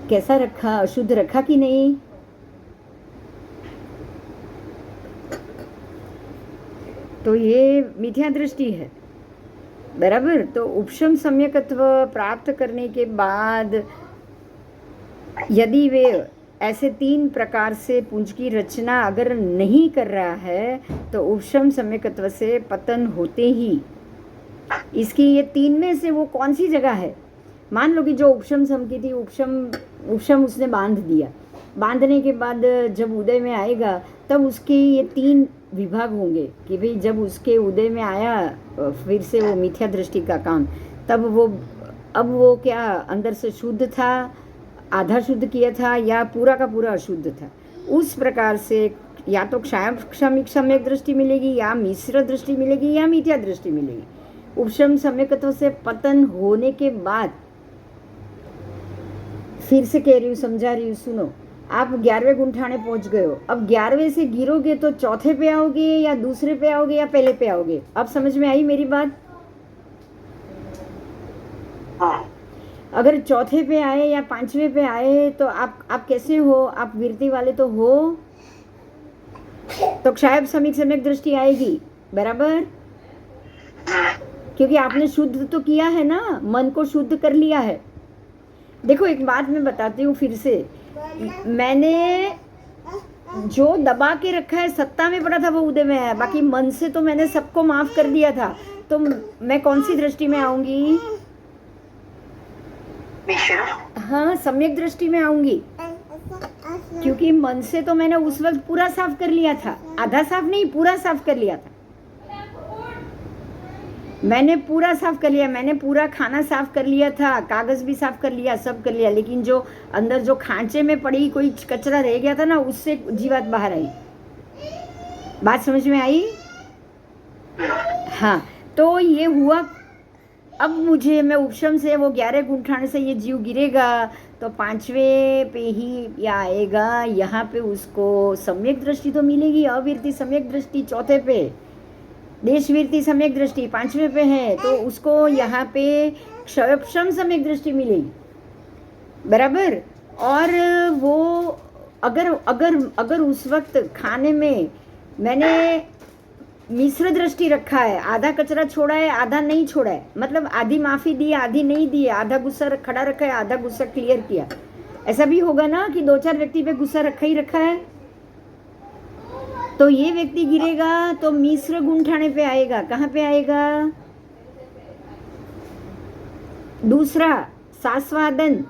Speaker 2: कैसा रखा, अशुद्ध रखा कि नहीं? तो ये मिथ्या दृष्टि है, बराबर। तो उपशम सम्यकत्व प्राप्त करने के बाद यदि वे ऐसे 3 प्रकार से पुंज की रचना अगर नहीं कर रहा है तो उपशम सम्यकत्व से पतन होते ही इसकी ये 3 में से वो कौन सी जगह है? मान लो कि जो उपशम सम की थी, उपशम उसने बांध दिया, बांधने के बाद जब उदय में आएगा तब उसके ये 3 विभाग होंगे कि भाई जब उसके उदय में आया फिर से वो मिथ्या दृष्टि का काम, तब अब वो क्या अंदर से शुद्ध था, आधा शुद्ध किया था या पूरा का पूरा अशुद्ध था। उस प्रकार से या तो क्षामिक सम्यक दृष्टि मिलेगी या मिश्र दृष्टि मिलेगी या मिथ्या दृष्टि मिलेगी। उपशम सम्यकत्व से पतन होने के बाद फिर से कह रही हूँ, समझा रही हूँ, सुनो। आप 11वें गुंठाने पहुंच गए हो, अब 11वें से गिरोगे तो चौथे पे आओगे या दूसरे पे आओगे या पहले पे आओगे? अब समझ में आई मेरी बात?
Speaker 1: हाँ।
Speaker 2: अगर चौथे पे आए या 5वें पे आए तो आप कैसे हो? आप वीरति वाले तो हो, तो क्षायब समीक सम्यक दृष्टि आएगी, बराबर? क्योंकि आपने शुद्ध तो किया है ना, मन को शुद्ध कर लिया है। देखो एक बात मैं बताती हूँ फिर से, मैंने जो दबा के रखा है सत्ता में पड़ा था वो उदय में आया, बाकी मन से तो मैंने सबको माफ कर दिया था, तो मैं कौन सी दृष्टि में आऊंगी? हाँ, सम्यक दृष्टि में आऊंगी, क्योंकि मन से तो मैंने उस वक्त पूरा साफ कर लिया था, आधा साफ नहीं पूरा साफ कर लिया था। मैंने पूरा साफ कर लिया, मैंने पूरा खाना साफ कर लिया था, कागज भी साफ कर लिया, सब कर लिया, लेकिन जो अंदर जो खांचे में पड़ी कोई कचरा रह गया था ना, उससे जीवात बाहर आई। बात समझ में आई? हाँ, तो ये हुआ। अब मैं उपशम से वो 11 गुंठाने से ये जीव गिरेगा तो 5वें पे ही या आएगा, यहाँ पे उसको सम्यक दृष्टि तो मिलेगी, अवीरति सम्यक दृष्टि चौथे पे, देशवीरति सम्यक दृष्टि 5वें पे है, तो उसको यहाँ पे क्षयक्षम सम्यक दृष्टि मिलेगी, बराबर? और वो अगर उस वक्त खाने में मैंने मिश्र दृष्टि रखा है, आधा कचरा छोड़ा है आधा नहीं छोड़ा है, मतलब आधी माफी दी आधी नहीं दी, आधा गुस्सा खड़ा रखा है आधा गुस्सा क्लियर किया, ऐसा भी होगा ना कि 2-4 व्यक्ति पे गुस्सा रखा ही रखा है, तो ये व्यक्ति गिरेगा तो मिश्र गुंठाने पे आएगा। कहाँ पे आएगा? दूसरा सास्वादन,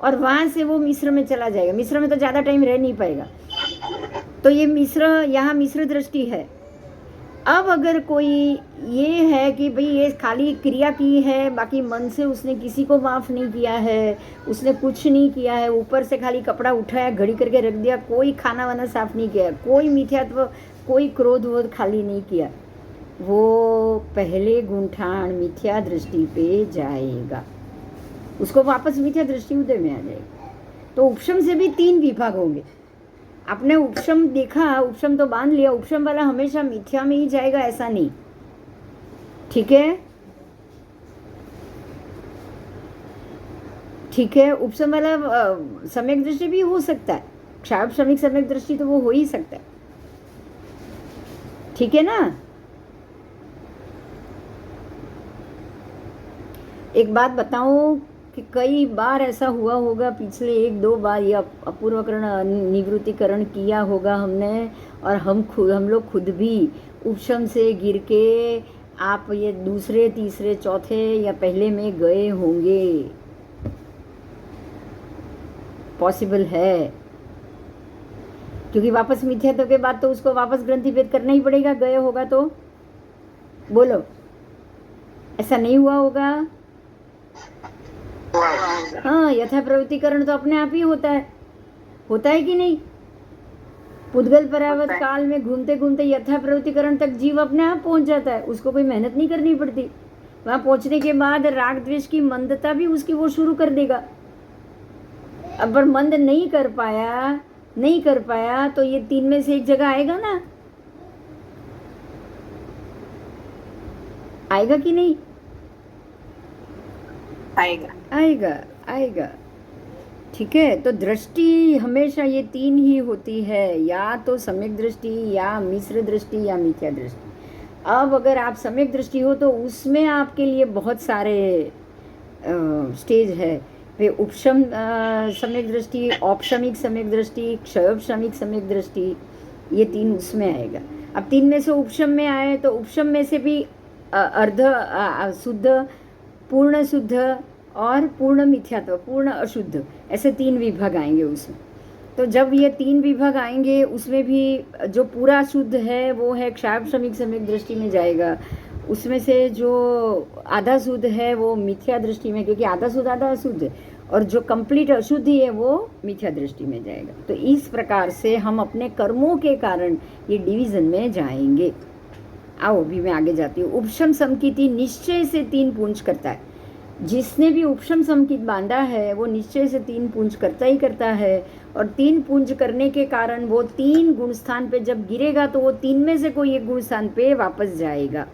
Speaker 2: और वहां से वो मिश्र में चला जाएगा। मिश्र में तो ज्यादा टाइम रह नहीं पाएगा, तो ये मिश्र, यहाँ मिश्र दृष्टि है। अब अगर कोई ये है कि भाई ये खाली क्रिया की है, बाकी मन से उसने किसी को माफ नहीं किया है, उसने कुछ नहीं किया है, ऊपर से खाली कपड़ा उठाया घड़ी करके रख दिया, कोई खाना वाना साफ नहीं किया, कोई मिथ्यात्व, कोई क्रोध वोध खाली नहीं किया, वो पहले गुंठान मिथ्या दृष्टि पे जाएगा, उसको वापस मिथ्या दृष्टि उदय में आ जाएगी। तो उपशम से भी 3 विभाग होंगे। आपने उपशम देखा, उपशम तो बांध लिया, उपशम वाला हमेशा मिथ्या में ही जाएगा ऐसा नहीं, ठीक है? ठीक है, उपशम वाला सम्यक दृष्टि भी हो सकता है, क्षार श्रमिक सम्यक दृष्टि तो वो हो ही सकता है, ठीक है ना? एक बात बताऊं कि कई बार ऐसा हुआ होगा, पिछले 1-2 बार ये अपूर्वकरण निवृत्तिकरण किया होगा हमने, और हम लोग खुद भी उपशम से गिर के आप ये दूसरे तीसरे चौथे या पहले में गए होंगे, पॉसिबल है, क्योंकि वापस मिथ्यात्व के बाद तो उसको वापस ग्रंथि भेद करना ही पड़ेगा, गए होगा तो बोलो, ऐसा नहीं हुआ होगा? हाँ, यथा प्रवृत्तिकरण तो अपने आप ही होता है कि नहीं? पुद्गल परावत काल में घूमते घूमते यथा प्रवृत्तिकरण तक जीव अपने आप पहुंच जाता है, उसको कोई मेहनत नहीं करनी पड़ती। वहां पहुंचने के बाद राग द्वेष की मंदता भी उसकी वो शुरू कर देगा। अब पर मंद नहीं कर पाया तो ये 3 में से एक जगह आएगा ना, आएगा कि नहीं? आएगा। ठीक है, तो दृष्टि हमेशा ये 3 ही होती है, या तो सम्यक दृष्टि या मिश्र दृष्टि या मिथ्या दृष्टि। अब अगर आप सम्यक दृष्टि हो तो उसमें आपके लिए बहुत सारे स्टेज है वे उपशम सम्यक दृष्टि, औपशमिक सम्यक दृष्टि, क्षयोपशमिक सम्यक दृष्टि, ये 3 उसमें आएगा। अब 3 में से उपशम में आए तो उपशम में से भी अर्ध शुद्ध, पूर्ण शुद्ध और पूर्ण मिथ्यात्व, पूर्ण अशुद्ध, ऐसे 3 विभाग आएंगे उसमें। तो जब ये 3 विभाग आएंगे उसमें भी जो पूरा शुद्ध है वो है क्षयोपशमिक सम्यक दृष्टि में जाएगा। उसमें से जो आधा शुद्ध है वो मिथ्या दृष्टि में, क्योंकि आधा शुद्ध आधा अशुद्ध है, और जो कंप्लीट अशुद्धि है वो मिथ्या दृष्टि में जाएगा। तो इस प्रकार से हम अपने कर्मों के कारण ये डिवीजन में जाएंगे। आओ अभी मैं आगे जाती हूँ। उपशम समकिति निश्चय से 3 पुंज करता है। जिसने भी उपशम समकित बांधा है वो निश्चय से 3 पुंज करता ही करता है, और 3 पुंज करने के कारण वो 3 गुण स्थान पे जब गिरेगा तो वो 3 में से कोई एक गुण स्थान पे वापस जाएगा।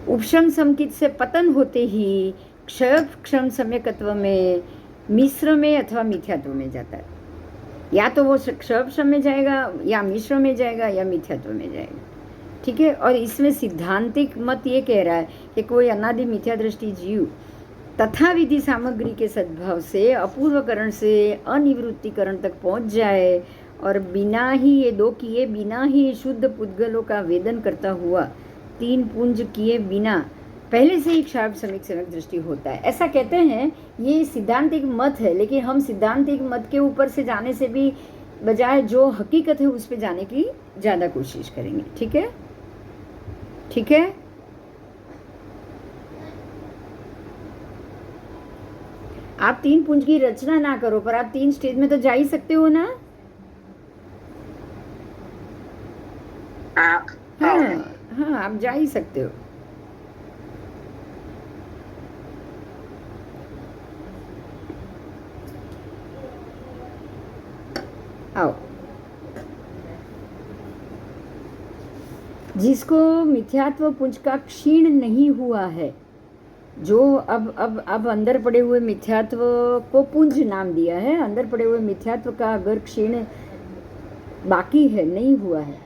Speaker 2: उपशम समकित से पतन होते ही क्षय क्षम सम्यकत्व में, मिश्र में अथवा मिथ्यात्व में जाता है। या तो वो क्षय में जाएगा, या मिश्र में जाएगा, या मिथ्यात्व में जाएगा। ठीक है। और इसमें सिद्धांतिक मत ये कह रहा है कि कोई अनादि मिथ्या दृष्टि जीव तथा विधि सामग्री के सद्भाव से अपूर्वकरण से अनिवृत्तिकरण तक पहुंच जाए, और बिना ही ये 2 किए बिना ही शुद्ध पुद्गलों का वेदन करता हुआ, 3 पुंज किए बिना पहले से ही क्षयोपशमिक सम्यक दृष्टि होता है, ऐसा कहते हैं। ये सिद्धांतिक मत है, लेकिन हम सिद्धांतिक मत के ऊपर से जाने से भी बजाय जो हकीकत है उस पर जाने की ज़्यादा कोशिश करेंगे। ठीक है, ठीक है। आप 3 पुंज की रचना ना करो, पर आप 3 स्टेज में तो जा ही सकते हो ना।
Speaker 1: हाँ
Speaker 2: हाँ, आप जा ही सकते हो। आओ, जिसको मिथ्यात्व पुंज का क्षीण नहीं हुआ है, जो अब अंदर पड़े हुए मिथ्यात्व को पुंज नाम दिया है, अंदर पड़े हुए मिथ्यात्व का अगर क्षीण बाकी है, नहीं हुआ है,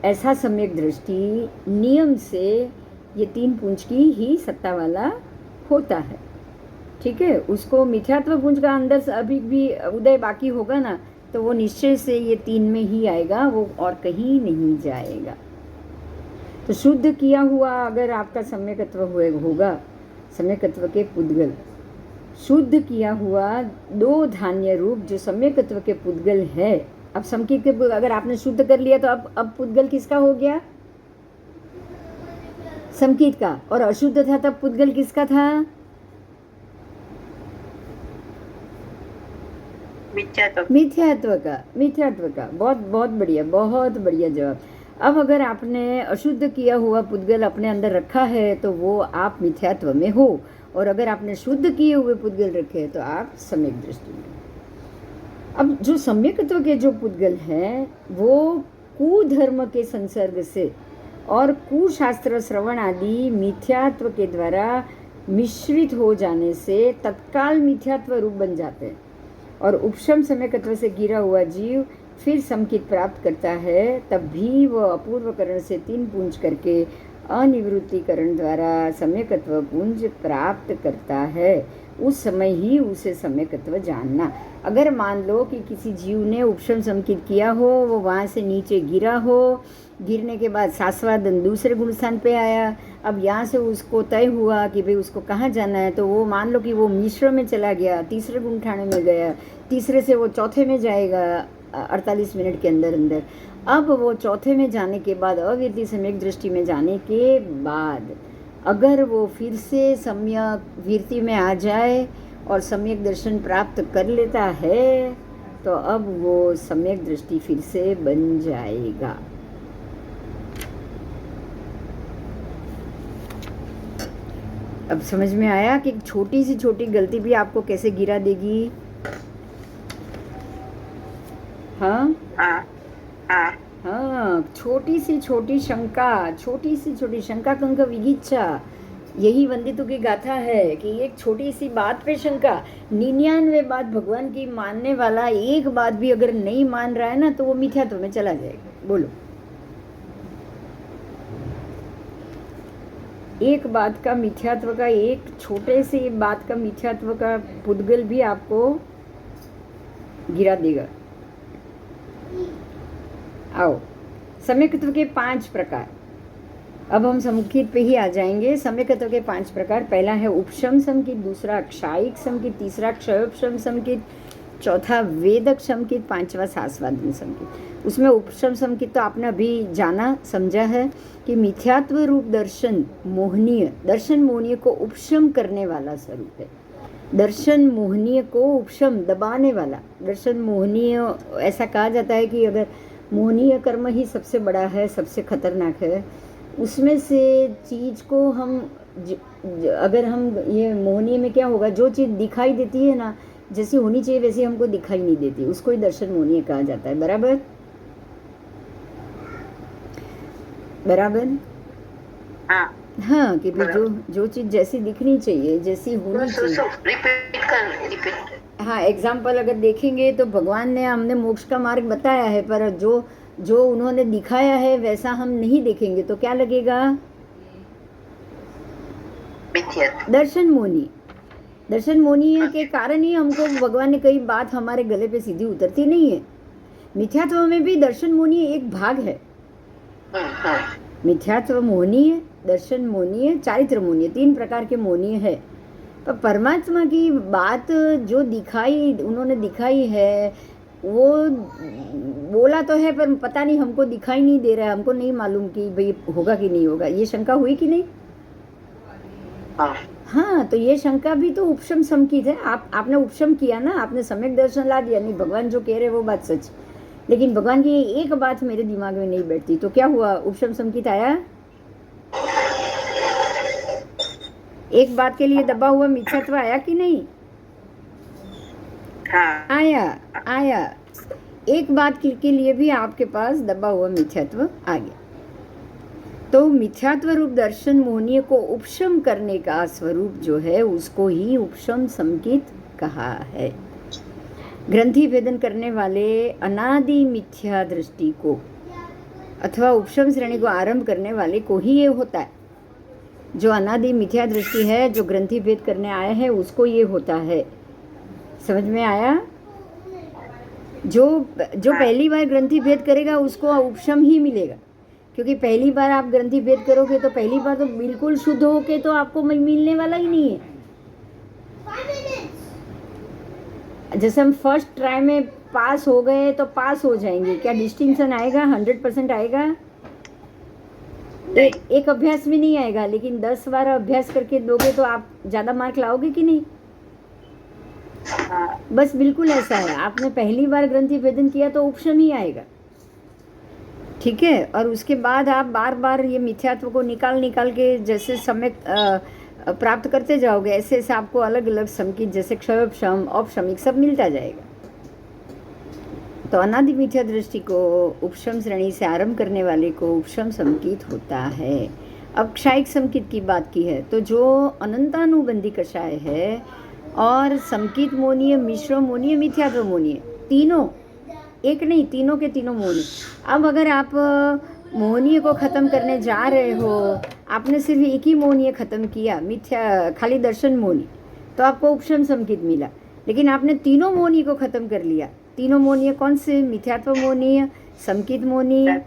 Speaker 2: ऐसा सम्यक दृष्टि नियम से ये 3 पुंज की ही सत्ता वाला होता है। ठीक है। उसको मिथ्यात्व पुंज का अंदर से अभी भी उदय बाकी होगा ना, तो वो निश्चय से ये 3 में ही आएगा, वो और कहीं नहीं जाएगा। तो शुद्ध किया हुआ अगर आपका सम्यकत्व होगा, सम्यकत्व के पुद्गल, शुद्ध किया हुआ 2 धान्य रूप जो सम्यकत्व के पुद्गल है। अब समकित के अगर आपने शुद्ध कर लिया तो अब पुद्गल किसका हो गया? समकित का। और अशुद्ध था तब पुद्गल किसका था? मिथ्यात्व का। बहुत बहुत बढ़िया, बहुत बढ़िया जवाब। अब अगर आपने अशुद्ध किया हुआ पुद्गल अपने अंदर रखा है तो वो आप मिथ्यात्व में हो, और अगर आपने शुद्ध किए हुए पुद्गल रखे तो आप सम्यक दृष्टि में। अब जो सम्यकत्व के जो पुद्गल हैं वो कुधर्म के संसर्ग से और कुशास्त्र श्रवण आदि मिथ्यात्व के द्वारा मिश्रित हो जाने से तत्काल मिथ्यात्व रूप बन जाते हैं, और उपशम सम्यकत्व से गिरा हुआ जीव फिर समकित प्राप्त करता है, तब भी वह अपूर्वकरण से 3 पुंज करके अनिवृत्तिकरण द्वारा सम्यकत्व पुंज प्राप्त करता है। उस समय ही उसे सम्यकत्व जानना। अगर मान लो कि किसी जीव ने उपशम समकित किया हो, वो वहाँ से नीचे गिरा हो, गिरने के बाद सास्वादन दूसरे गुण स्थान पे आया, अब यहाँ से उसको तय हुआ कि भाई उसको कहाँ जाना है, तो वो मान लो कि वो मिश्र में चला गया, तीसरे गुण ठाणे में गया, तीसरे से वो चौथे में जाएगा 48 मिनट के अंदर अंदर। अब वो चौथे में जाने के बाद अविरति सम्यक दृष्टि में जाने के बाद अगर वो फिर से सम्यक विरति में आ जाए और सम्यक दर्शन प्राप्त कर लेता है, तो अब वो सम्यक दृष्टि फिर से बन जाएगा। अब समझ में आया कि छोटी सी छोटी गलती भी आपको कैसे गिरा देगी। हाँ हाँ, छोटी सी छोटी शंका कंक विगिच्छा, यही वंदितु की गाथा है कि एक छोटी सी बात पे शंका, 99 बात भगवान की मानने वाला एक बात भी अगर नहीं मान रहा है ना, तो वो मिथ्यात्व में चला जाएगा। बोलो, एक बात का मिथ्यात्व का, एक छोटे से बात का मिथ्यात्व का पुद्गल भी आपको गिरा देगा। आओ, सम्यकत्व के 5 प्रकार। अब हम संकित पे ही आ जाएंगे। सम्यकत्व के 5 प्रकार। पहला है उपशम संकित, दूसरा क्षायिक संकित, तीसरा क्षयोपशम संकित, चौथा वेदक संकित, पांचवा शास्वादन संकित। उसमें उपशम संकित तो आपने अभी जाना समझा है कि मिथ्यात्व रूप दर्शन मोहनीय, दर्शन मोहनीय को उपशम करने वाला स्वरूप है। दर्शन मोहनीय को उपशम, दबाने वाला। दर्शन मोहनीय, ऐसा कहा जाता है कि अगर मोहनीय कर्म ही सबसे बड़ा है, सबसे खतरनाक है, उसमें से चीज़ को हम अगर हम ये मोहनीय में क्या होगा, जो चीज़ दिखाई देती है ना, जैसी होनी चाहिए वैसी हमको दिखाई नहीं देती, उसको ही दर्शन मोहनीय कहा जाता है। बराबर बराबर। हाँ, कि भाई जो चीज़ जैसी दिखनी चाहिए, जैसी होनी चाहिए।
Speaker 1: रिपीट।
Speaker 2: हाँ, एग्जाम्पल अगर देखेंगे तो भगवान ने हमने मोक्ष का मार्ग बताया है, पर जो उन्होंने दिखाया है वैसा हम नहीं देखेंगे तो क्या लगेगा? दर्शन मोहनीय। दर्शन मोहनीय के कारण ही हमको भगवान ने कई बात हमारे गले पे सीधी उतरती नहीं है। मिथ्यात्व में भी दर्शन मोहनीय एक भाग है। मिथ्यात्व मोहनीय, दर्शन मोहनीय, चारित्र मोहनीय, 3 प्रकार के मोहनीय है। पर परमात्मा की बात जो दिखाई, उन्होंने दिखाई है, वो बोला तो है पर पता नहीं, हमको दिखाई नहीं दे रहा है, हमको नहीं मालूम कि भाई होगा कि नहीं होगा। ये शंका हुई कि नहीं? हाँ, तो ये शंका भी तो उपशम संकित है। आपने उपशम किया ना, आपने सम्यक दर्शन ला दिया। नहीं, भगवान जो कह रहे वो बात सच, लेकिन भगवान की एक बात मेरे दिमाग में नहीं बैठती, तो क्या हुआ? उपशम संकित आया। एक बात के लिए दबा हुआ मिथ्यात्व आया कि नहीं?
Speaker 1: हाँ।
Speaker 2: आया। एक बात के लिए भी आपके पास दबा हुआ मिथ्यात्व आ गया। तो मिथ्यात्व रूप दर्शन मोहनीय को उपशम करने का स्वरूप जो है, उसको ही उपशम संकित कहा है। ग्रंथि भेदन करने वाले अनादि मिथ्या दृष्टि को अथवा उपशम श्रेणी को आरंभ करने वाले को ही ये होता है। जो अनादि मिथ्या दृष्टि है, जो ग्रंथि भेद करने आया है, उसको ये होता है। समझ में आया? जो पहली बार ग्रंथि भेद करेगा उसको उपशम ही मिलेगा, क्योंकि पहली बार आप ग्रंथि भेद करोगे तो पहली बार तो बिल्कुल शुद्ध होके तो आपको मिलने वाला ही नहीं है। जैसे हम फर्स्ट ट्राई में पास हो गए तो पास हो जाएंगे, क्या डिस्टिंक्शन आएगा? 100% आएगा? एक अभ्यास में नहीं आएगा, लेकिन 10 बार अभ्यास करके दोगे तो आप ज़्यादा मार्क लाओगे कि नहीं? बस बिल्कुल ऐसा है। आपने पहली बार ग्रंथि भेदन किया तो उपशम ही आएगा, ठीक है? और उसके बाद आप बार बार ये मिथ्यात्व को निकाल के जैसे समय प्राप्त करते जाओगे, ऐसे ऐसे आपको अलग अलग संकित, जैसे क्षयोपशम, औपशमिक, सब मिलता जाएगा। तो अनादि मिथ्या दृष्टि को उपशम श्रेणी से आरंभ करने वाले को उपशम संकित होता है। अब क्षायिक संकित की बात की है, तो जो अनंतानुबंधी कषाय है और संकित मोहनीय, मिश्र मोहनीय, मिथ्यात्व मोहनीय, तीनों, एक नहीं, तीनों के तीनों मोहनीय। अब अगर आप मोहनीय को ख़त्म करने जा रहे हो, आपने सिर्फ एक ही मोहनीय ख़त्म किया, मिथ्या खाली दर्शन मोहनीय, तो आपको उपशम संकित मिला। लेकिन आपने तीनों मोहनीय को ख़त्म कर लिया। तीनों मोहनीय कौन से? मिथ्यात्व मोहनीय, संकित मोहनीय,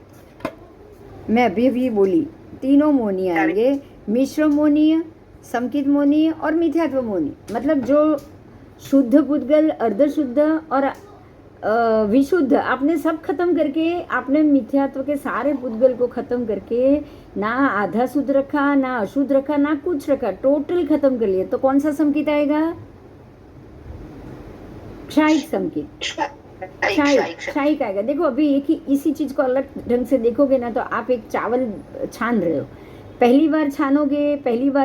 Speaker 2: मैं अभी बोली, तीनों मोहनीय आएंगे, मिश्र मोहनीय, संकित मोहनीय और मिथ्यात्व मोहनीय। मतलब जो शुद्ध पुद्गल, अर्धशुद्ध और विशुद्ध, आपने सब खत्म करके, आपने मिथ्यात्व के सारे पुद्गल को खत्म करके ना आधा शुद्ध रखा, ना अशुद्ध रखा, ना कुछ रखा, टोटल खत्म कर लिया, तो कौन सा संकित आएगा? क्षायिक संकित। क्षायिक आएगा। देखो, अभी एक ही इसी चीज को अलग ढंग से देखोगे ना, तो आप एक चावल छान रहे हो, पहली बार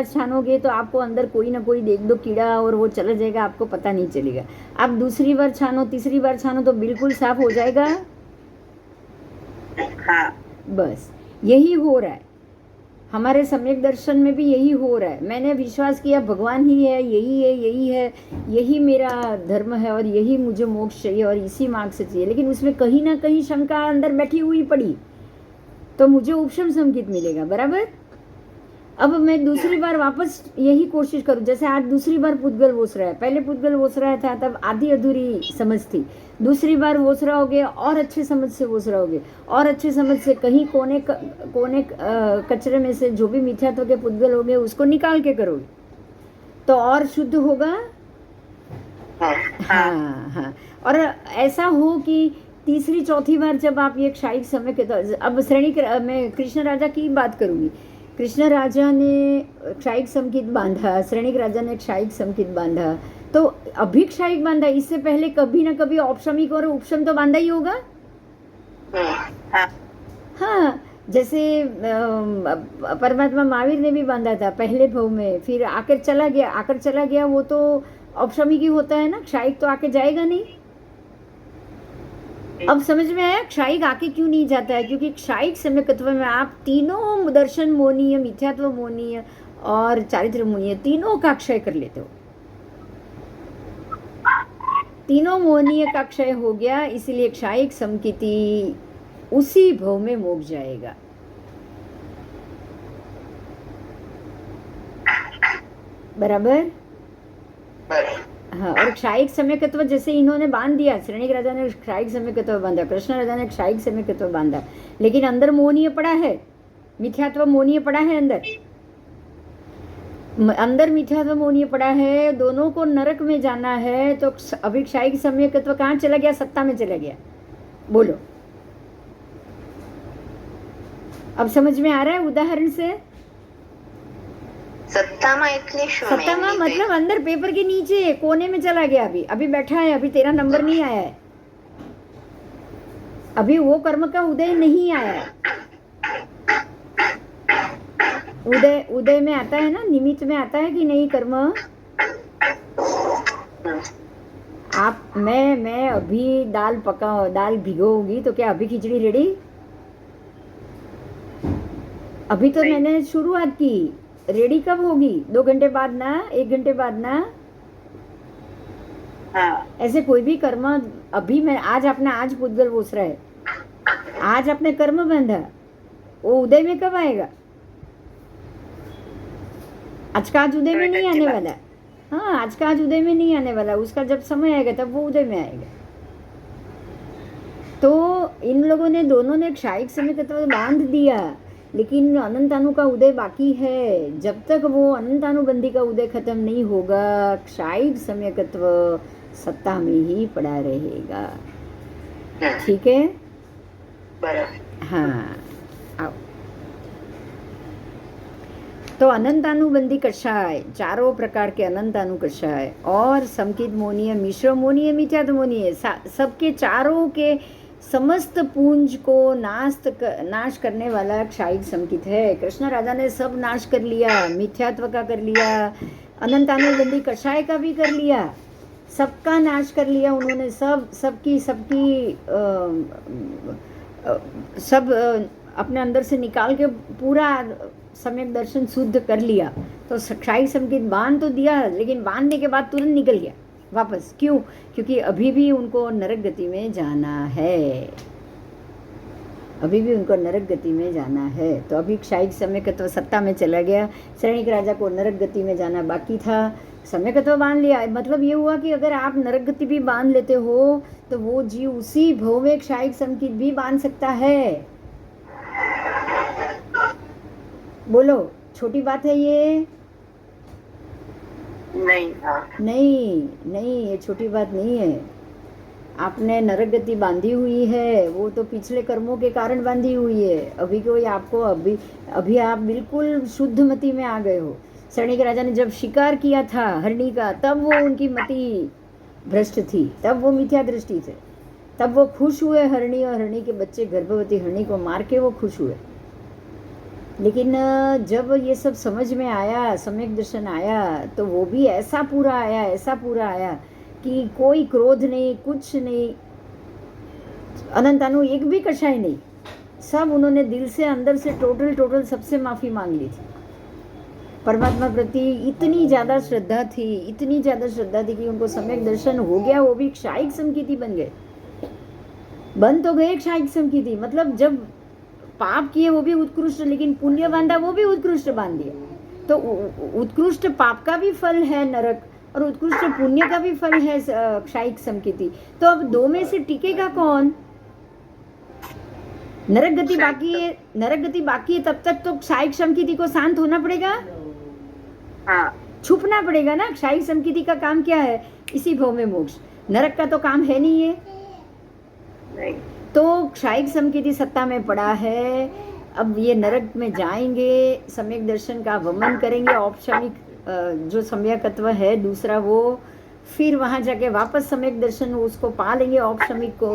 Speaker 2: छानोगे तो आपको अंदर कोई ना कोई देख दो कीड़ा और वो चला जाएगा, आपको पता नहीं चलेगा। आप दूसरी बार छानो, तीसरी बार छानो तो बिल्कुल साफ हो जाएगा।
Speaker 1: हाँ।
Speaker 2: बस यही हो रहा है हमारे सम्यक दर्शन में भी, यही हो रहा है। मैंने विश्वास किया भगवान ही है, यही मेरा धर्म है और यही मुझे मोक्ष चाहिए और इसी मार्ग से चाहिए, लेकिन उसमें कहीं ना कहीं शंका अंदर बैठी हुई पड़ी, तो मुझे उपशम संकित मिलेगा। बराबर? अब मैं दूसरी बार वापस यही कोशिश करूं, जैसे आज दूसरी बार पुद्गल वोसरा है, पहले पुद्गल वोसरा था तब आधी अधूरी समझ थी, दूसरी बार वोसरा हो गया और अच्छे समझ से वोसरा हो गया, और अच्छे समझ से कहीं कोने कचरे में से जो भी मिथ्यात्व के पुद्गल हो गए उसको निकाल के करोगे तो और शुद्ध होगा। हाँ हाँ। और ऐसा हो कि तीसरी चौथी बार जब आप ये क्षायिक समय के, तो अब श्रेणी मैं कृष्ण राजा की बात करूंगी। कृष्ण राजा ने क्षायिक समकित बांधा, श्रेणिक राजा ने क्षायिक समकित बांधा, तो अभी क्षायिक बांधा, इससे पहले कभी ना कभी औपशमिक और उपशम तो बांधा ही होगा। हाँ, जैसे परमात्मा महावीर ने भी बांधा था पहले भव में, फिर आकर चला गया, वो तो औपशमिक ही होता है ना, क्षायिक तो आके जाएगा नहीं। अब समझ में आया क्षायिक आके क्यों नहीं जाता है, क्योंकि क्षायिक सम्यकत्व में आप तीनों दर्शन मोनीय, मिथ्यात्व मोनीय और चारित्र मोनीय तीनों का क्षय कर लेते हो। तीनों मोनीय का क्षय हो गया, इसलिए क्षायिक समकिति उसी भव में मोक्ष जाएगा। बराबर। हाँ, और क्षायिक सम्यकत्व जैसे इन्होंने बांध दिया, श्रेणिक राजा ने क्षायिक सम्यकत्व बांधा, कृष्ण राजा ने क्षायिक सम्यकत्व बांधा, लेकिन अंदर मोनीय पड़ा है, मिथ्यात्व मोनीय पड़ा है, अंदर मिथ्यात्व मोनीय पड़ा है, दोनों को नरक में जाना है, तो अभी क्षायिक सम्यकत्व कहाँ चला गया, सत्ता में चला गया। बोलो, अब समझ में आ रहा है उदाहरण से? सत्तामा मतलब अंदर पेपर के नीचे कोने में चला गया, अभी बैठा है, अभी तेरा नंबर नहीं आया है, अभी वो कर्म का उदय नहीं आया है। उदय में आता है ना, निमित्त में आता है कि नहीं कर्म। आप मैं अभी दाल भिगोऊंगी तो क्या अभी खिचड़ी रेडी? अभी तो मैंने शुरुआत की, रेडी कब होगी? 2 घंटे बाद ना, 1 घंटे बाद ना। ऐसे कोई भी कर्म, अभी मैं आज पुद्गल वोसरा है, आज अपने कर्म बंधा, वो उदय में कब आएगा? आज का आज उदय में नहीं आने वाला। हाँ, आज का आज उदय में नहीं आने वाला, उसका जब समय आएगा तब वो उदय में आएगा। तो इन लोगों ने दोनों ने क्षायिक सम्यकत्व बांध दिया, लेकिन अनंतानु का उदय बाकी है। जब तक वो अनंतानुबंधी का उदय खत्म नहीं होगा, क्षायिक सम्यकत्व सत्ता में ही पड़ा रहेगा। ठीक है? हाँ, आओ। तो अनंतानुबंधी कषाय, चारों प्रकार के अनंतानु कषाय और समकित मोनीय, मिश्र मोनीय, मिथ्यात्व मोनीय, सबके चारों के समस्त पूंज को नाश करने वाला क्षायिक समकित है। कृष्ण राजा ने सब नाश कर लिया, मिथ्यात्व का कर लिया, अनंतानुबंधी कषाय का भी कर लिया, सबका नाश कर लिया उन्होंने, सब अपने अंदर से निकाल के पूरा सम्यक दर्शन शुद्ध कर लिया। तो क्षायिक समकित बांध तो दिया, लेकिन बांधने के बाद तुरंत निकल गया वापस। क्यों? क्योंकि अभी भी उनको नरक गति में जाना है, अभी भी उनको नरक गति में जाना है। तो अभी क्षायिक सम्यकत्व सत्ता में चला गया, श्रेणिक राजा को नरक गति में जाना बाकी था, सम्यकत्व बांध लिया। मतलब ये हुआ कि अगर आप नरक गति भी बांध लेते हो तो वो जीव उसी भव में क्षायिक समकित भी बांध सकता है। बोलो, छोटी बात है ये? नहीं, ये छोटी बात नहीं है। आपने नरक गति बांधी हुई है, वो तो पिछले कर्मों के कारण बांधी हुई है। अभी कोई आपको अभी आप बिल्कुल शुद्ध मति में आ गए हो। श्रेणिक राजा ने जब शिकार किया था हरणी का, तब वो उनकी मति भ्रष्ट थी, तब वो मिथ्या दृष्टि थे, तब वो खुश हुए हरणी और हरणी के बच्चे, गर्भवती हरणी को मार के वो खुश हुए। लेकिन जब ये सब समझ में आया, सम्यक दर्शन आया, तो वो भी ऐसा पूरा आया कि कोई क्रोध नहीं, कुछ नहीं, अनंतानु एक भी कषाय नहीं, सब उन्होंने दिल से अंदर से टोटल सबसे माफी मांग ली थी। परमात्मा प्रति इतनी ज़्यादा श्रद्धा थी कि उनको सम्यक दर्शन हो गया, वो भी क्षायिक समकिति बन गए। बन तो गए क्षायिक समकिति, मतलब जब पाप किए वो भी उत्कृष्ट, लेकिन पुण्य बांधा वो भी उत्कृष्ट बांध दिया। तो उत्कृष्ट पाप का भी फल है नरक, और उत्कृष्ट पुण्य का भी फल है क्षायिक समकीति। तो अब दो में से टिकेगा कौन? नरक गति बाकी है, नरक गति बाकी है, तब तक तो क्षायिक समकीति को शांत होना पड़ेगा,
Speaker 1: हाँ,
Speaker 2: छुपना पड़ेगा ना। क्षायिक समकीति का काम क्या है? इसी भव में मोक्ष। नरक का तो काम है नहीं है।
Speaker 1: नहीं,
Speaker 2: तो क्षायिक समकीति सत्ता में पड़ा है। अब ये नरक में जाएंगे, सम्यक दर्शन का वमन करेंगे, औपशमिक जो सम्यकत्व है दूसरा वो, फिर वहां जाके वापस सम्यक दर्शन उसको पा लेंगे औपशमिक को,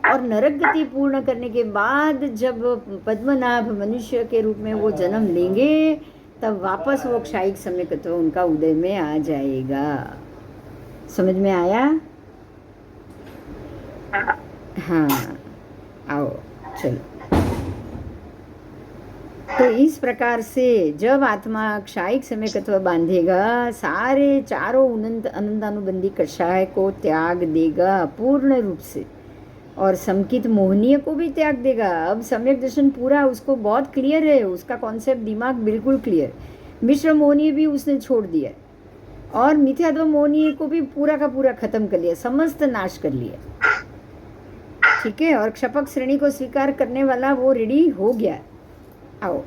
Speaker 2: और नरक गति पूर्ण करने के बाद जब पद्मनाभ मनुष्य के रूप में वो जन्म लेंगे, तब वापस वो क्षायिक सम्यकत्व उनका उदय में आ जाएगा। समझ में आया?
Speaker 1: हाँ,
Speaker 2: हाँ, आओ चलो। तो इस प्रकार से जब आत्मा क्षायिक सम्यकत्व बांधेगा, सारे चारों अनंतानुबंधी कषाय को त्याग देगा पूर्ण रूप से, और समकित मोहनीय को भी त्याग देगा। अब सम्यक दर्शन पूरा उसको बहुत क्लियर है, उसका कॉन्सेप्ट दिमाग बिल्कुल क्लियर। मिश्र मोहनीय भी उसने छोड़ दिया, और मिथ्यात्व मोहनीय को भी पूरा का पूरा खत्म कर लिया, समस्त नाश कर लिया। ठीक है, और क्षपक श्रेणी को स्वीकार करने वाला वो रेडी हो गया। आओ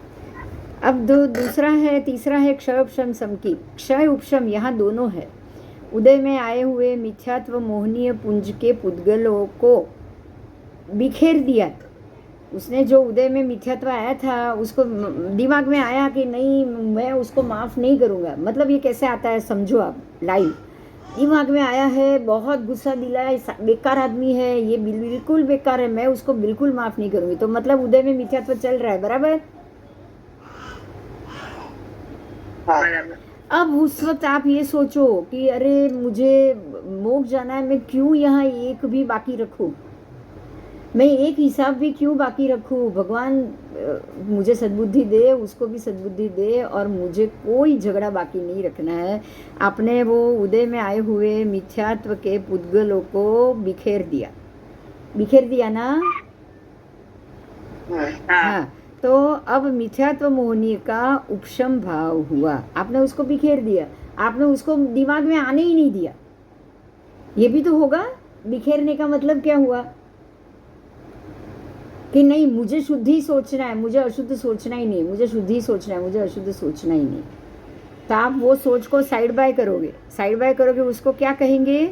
Speaker 2: अब दूसरा है, तीसरा है क्षय उपशम समकी। क्षय उपशम यहाँ दोनों है। उदय में आए हुए मिथ्यात्व मोहनीय पुंज के पुद्गलों को बिखेर दिया। उसने जो उदय में मिथ्यात्व आया था, उसको दिमाग में आया कि नहीं मैं उसको माफ़ नहीं करूँगा। मतलब ये कैसे आता है समझो आप, लाइव दिमाग में आया है, बहुत गुस्सा दिलाया, बेकार आदमी है, ये बिल्कुल बेकार है, मैं उसको बिल्कुल माफ़ नहीं करूँगी। तो मतलब उदय में मिथ्यात्व चल रहा है, बराबर?
Speaker 1: बराबर।
Speaker 2: अब उस वक्त आप ये सोचो कि अरे मुझे मोक्ष जाना है, मैं क्यों यहाँ एक भी बाकी रखूँ, मैं एक हिसाब भी क्यों बाकी रखूँ? भगवान मुझे सद्बुद्धि दे, उसको भी सद्बुद्धि दे, और मुझे कोई झगड़ा बाकी नहीं रखना है। आपने वो उदय में आए हुए मिथ्यात्व के पुद्गलों को बिखेर दिया ना? हाँ, तो अब मिथ्यात्व मोहनीय का उपशम भाव हुआ, आपने उसको बिखेर दिया, आपने उसको दिमाग में आने ही नहीं दिया। ये भी तो होगा, बिखेरने का मतलब क्या हुआ कि नहीं मुझे शुद्ध ही सोचना है, मुझे अशुद्ध सोचना ही नहीं, मुझे शुद्ध ही सोचना है, मुझे अशुद्ध सोचना ही नहीं। तो आप वो सोच को साइड बाय करोगे, उसको क्या कहेंगे?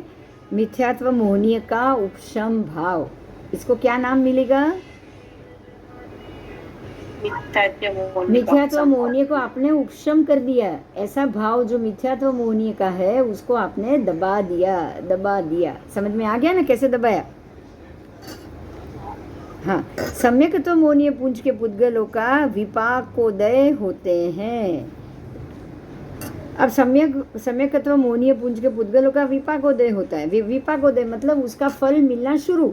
Speaker 2: मिथ्यात्व मोहनीय का उपशम भाव। इसको क्या नाम मिलेगा? मिथ्यात्व मोहनीय को आपने उपशम कर दिया। ऐसा भाव जो मिथ्यात्व मोहनीय का है उसको आपने दबा दिया। समझ में आ गया ना कैसे दबाया? हाँ, सम्यकत्व मोहनीय पुंज के पुद्गलों का विपाकोदय होते हैं। अब सम्यकत्व मोहनीय पुंज के पुद्गलों का विपाकोदय होता है। विपाकोदय मतलब उसका फल मिलना शुरू।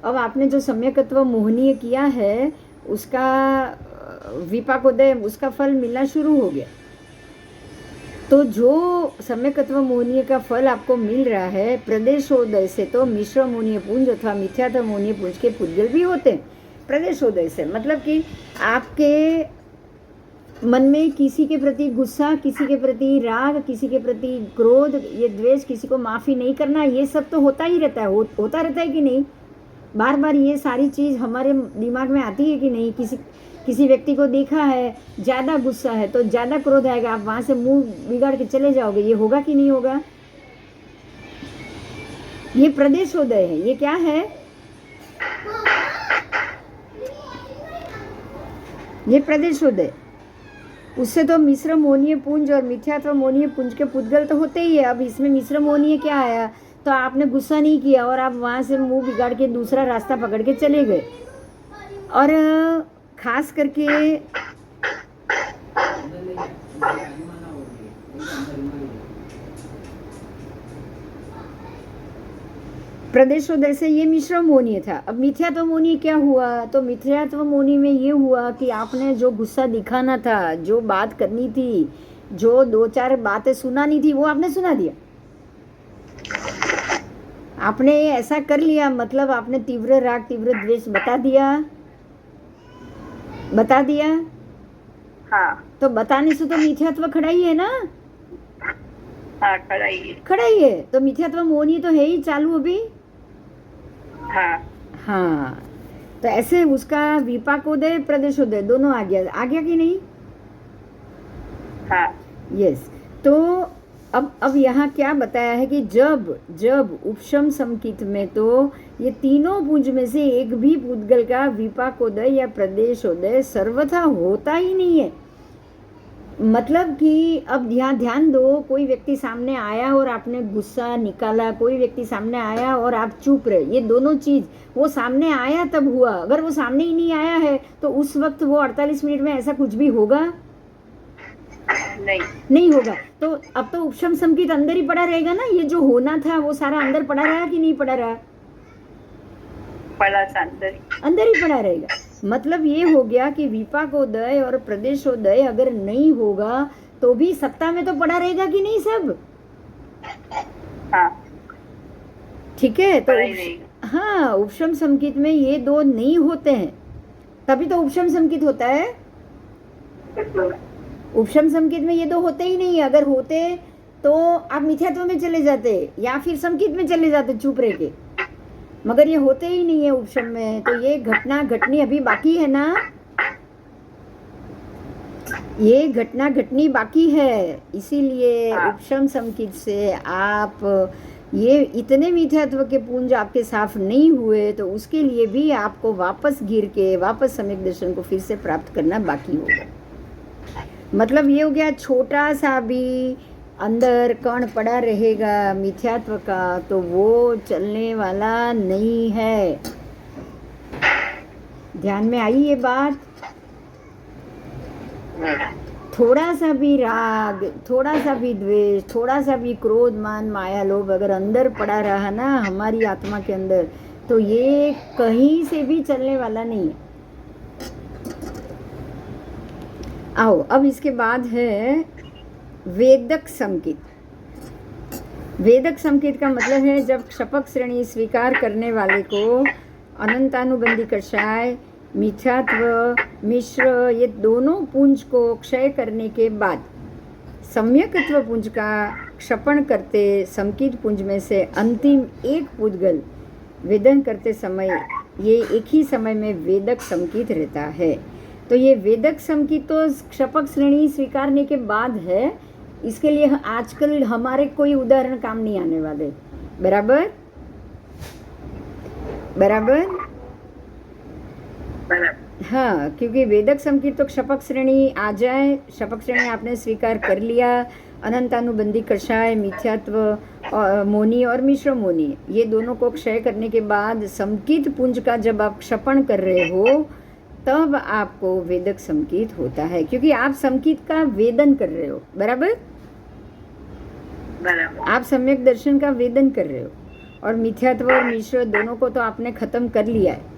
Speaker 2: अब आपने जो सम्यकत्व मोहनीय किया है उसका विपाकोदय, उसका फल मिलना शुरू हो गया। तो जो सम्यकत्व मोहनीय का फल आपको मिल रहा है, प्रदेशोदय से तो मिश्र मोहनीय पुंज अथवा मिथ्यात्व मोहनीय पुंज के पुद्गल भी होते हैं। प्रदेशोदय से मतलब कि आपके मन में किसी के प्रति गुस्सा, किसी के प्रति राग, किसी के प्रति क्रोध, ये द्वेष, किसी को माफ़ी नहीं करना, ये सब तो होता ही रहता है। होता रहता है कि नहीं? बार बार ये सारी चीज़ हमारे दिमाग में आती है कि नहीं? किसी व्यक्ति को देखा है ज़्यादा गुस्सा है तो ज़्यादा क्रोध आएगा, आप वहाँ से मुंह बिगाड़ के चले जाओगे, ये होगा कि नहीं होगा? ये प्रदेशोदय है। ये क्या है? ये प्रदेशोदय। उससे तो मिश्र मोहनीय पुंज और मिथ्यात्व मोहनीय पुंज के पुद्गल तो होते ही है। अब इसमें मिश्र मोहनीय क्या आया? तो आपने गुस्सा नहीं किया और आप वहाँ से मुंह बिगाड़ के दूसरा रास्ता पकड़ के चले गए। और खास करके प्रदेशोदय से ये मिश्र मोहनीय था। अब मिथ्यात्व मोहनीय क्या हुआ? तो मिथ्यात्व मोहनीय में ये हुआ कि आपने जो गुस्सा दिखाना था, जो बात करनी थी, जो दो चार बातें सुनानी थी, वो आपने सुना दिया। आपने ऐसा कर लिया, मतलब आपने तीव्र राग तीव्र द्वेष बता दिया। बता दिया।
Speaker 1: हाँ
Speaker 2: तो बताने से तो मिथ्यात्व खड़ा ही है ना,
Speaker 1: हाँ खड़ा ही है।
Speaker 2: खड़ा ही है। तो मिथ्यात्व मोहनी तो है ही चालू अभी।
Speaker 1: हाँ
Speaker 2: हाँ, तो ऐसे उसका विपाकोदय प्रदेशोदय दोनों आ गया कि नहीं?
Speaker 1: हाँ
Speaker 2: यस। तो अब यहाँ क्या बताया है कि जब जब उपशम समकित में तो ये तीनों पुंज में से एक भी पुद्गल का विपाकोदय या प्रदेशोदय सर्वथा होता ही नहीं है। मतलब कि अब यहाँ ध्यान दो, कोई व्यक्ति सामने आया और आपने गुस्सा निकाला, कोई व्यक्ति सामने आया और आप चुप रहे, ये दोनों चीज वो सामने आया तब हुआ। अगर वो सामने ही नहीं आया है तो उस वक्त वो 48 मिनट में ऐसा कुछ भी होगा नहीं होगा। तो अब तो उपशम समकित अंदर ही पड़ा रहेगा ना, ये जो होना था वो सारा अंदर पड़ा रहा कि नहीं पड़ा रहा?
Speaker 1: पड़ा था
Speaker 2: अंदर ही पड़ा रहेगा। मतलब ये हो गया कि विपाकोदय और प्रदेशोदय अगर नहीं होगा तो भी सत्ता में तो पड़ा रहेगा कि नहीं सब?
Speaker 1: हाँ
Speaker 2: ठीक है। तो
Speaker 1: रहेगा।
Speaker 2: हाँ, उपशम समकित में ये दो नहीं होते हैं, तभी तो उपशम समकित होता है। उपशम समकित में ये दो होते ही नहीं। अगर होते तो आप मिथ्यात्व में चले जाते या फिर समकित में चले जाते चुप रह के, मगर ये होते ही नहीं है उपशम में। तो ये घटना घटनी अभी बाकी है ना, ये घटना घटनी बाकी है। इसीलिए उपशम समकित से आप ये इतने मिथ्यात्व के पुंज आपके साफ नहीं हुए तो उसके लिए भी आपको वापस गिर के वापस सम्यक दर्शन को फिर से प्राप्त करना बाकी होगा। मतलब ये हो गया, छोटा सा भी अंदर कण पड़ा रहेगा मिथ्यात्व का तो वो चलने वाला नहीं है। ध्यान में आई ये बात? थोड़ा सा भी राग, थोड़ा सा भी द्वेष, थोड़ा सा भी क्रोध मान माया लोभ अगर अंदर पड़ा रहा ना हमारी आत्मा के अंदर, तो ये कहीं से भी चलने वाला नहीं है। आओ अब इसके बाद है वेदक संकेत। वेदक संकेत का मतलब है जब क्षपक श्रेणी स्वीकार करने वाले को अनंतानुबंधी कषाय, मिथ्यात्व, मिश्र ये दोनों पुंज को क्षय करने के बाद सम्यकत्व पुंज का क्षपण करते संकित पुंज में से अंतिम एक पुद्गल वेदन करते समय ये एक ही समय में वेदक संकित रहता है। तो ये वेदक संकित तो क्षपक श्रेणी स्वीकारने के बाद है। इसके लिए आजकल हमारे कोई उदाहरण काम नहीं आने वाले। बराबर बराबर हाँ, क्योंकि वेदक संकित तो क्षपक श्रेणी आ जाए, क्षपक श्रेणी आपने स्वीकार कर लिया, अनंतानुबंधी कषाय, मिथ्यात्व मोनी और मिश्र मोनी ये दोनों को क्षय करने के बाद संकित पुंज का जब आप क्षपण कर रहे हो तब आपको वेदक संकित होता है, क्योंकि आप संकित का वेदन कर रहे हो। बराबर आप सम्यक दर्शन का वेदन कर रहे हो और मिथ्यात्व और मिश्र दोनों को तो आपने खत्म कर लिया है।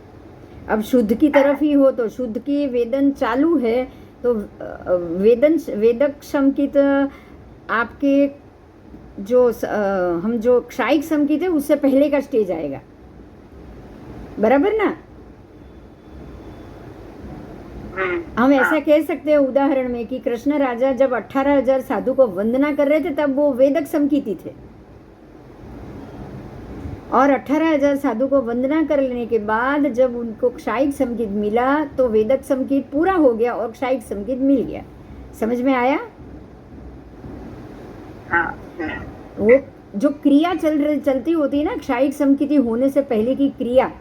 Speaker 2: अब शुद्ध की तरफ ही हो तो शुद्ध की वेदन चालू है, तो वेदक संकित आपके जो हम जो क्षायिक संकित है उससे पहले का स्टेज आएगा। बराबर ना? हम ऐसा कह सकते हैं उदाहरण में कि कृष्ण राजा जब 18,000 साधु को वंदना कर रहे थे तब वो वेदक संकीति थे, और 18,000 साधु को वंदना कर लेने के बाद जब उनको क्षायिक संकीत मिला तो वेदक संकीत पूरा हो गया और क्षायिक संकीत मिल गया। समझ में आया? हाँ। वो जो क्रिया चलती होती है ना क्षायिक संकीति होने से पहले की क्रिया,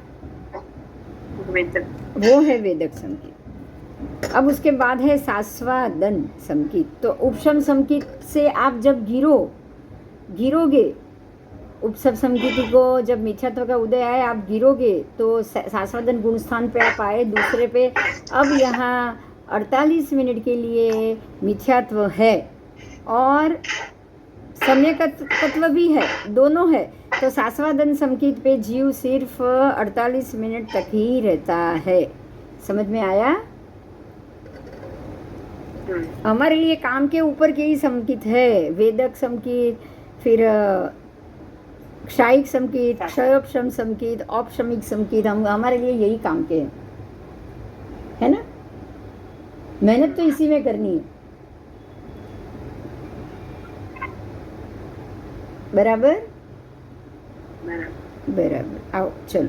Speaker 2: वो है वेदक संकीत। अब उसके बाद है सास्वादन संकित। तो उपशम संकित से आप जब गिरोगे उपसम संकिति को, जब मिथ्यात्व का उदय आए आप गिरोगे तो सास्वादन गुण स्थान पे आप आए दूसरे पे। अब यहाँ 48 मिनट के लिए मिथ्यात्व है और सम्यकत्व भी है, दोनों है। तो सास्वादन संकित पे जीव सिर्फ 48 मिनट तक ही रहता है। समझ में आया? हमारे लिए काम के ऊपर के ही संकित है, वेदक संकित, फिर क्षायिक संकित, क्षयोपशम संकित, औपशमिक संकित, हम हमारे लिए यही काम के हैं, है ना? मेहनत तो इसी में करनी है, बराबर
Speaker 1: बराबर।
Speaker 2: बराबर। आओ चलो,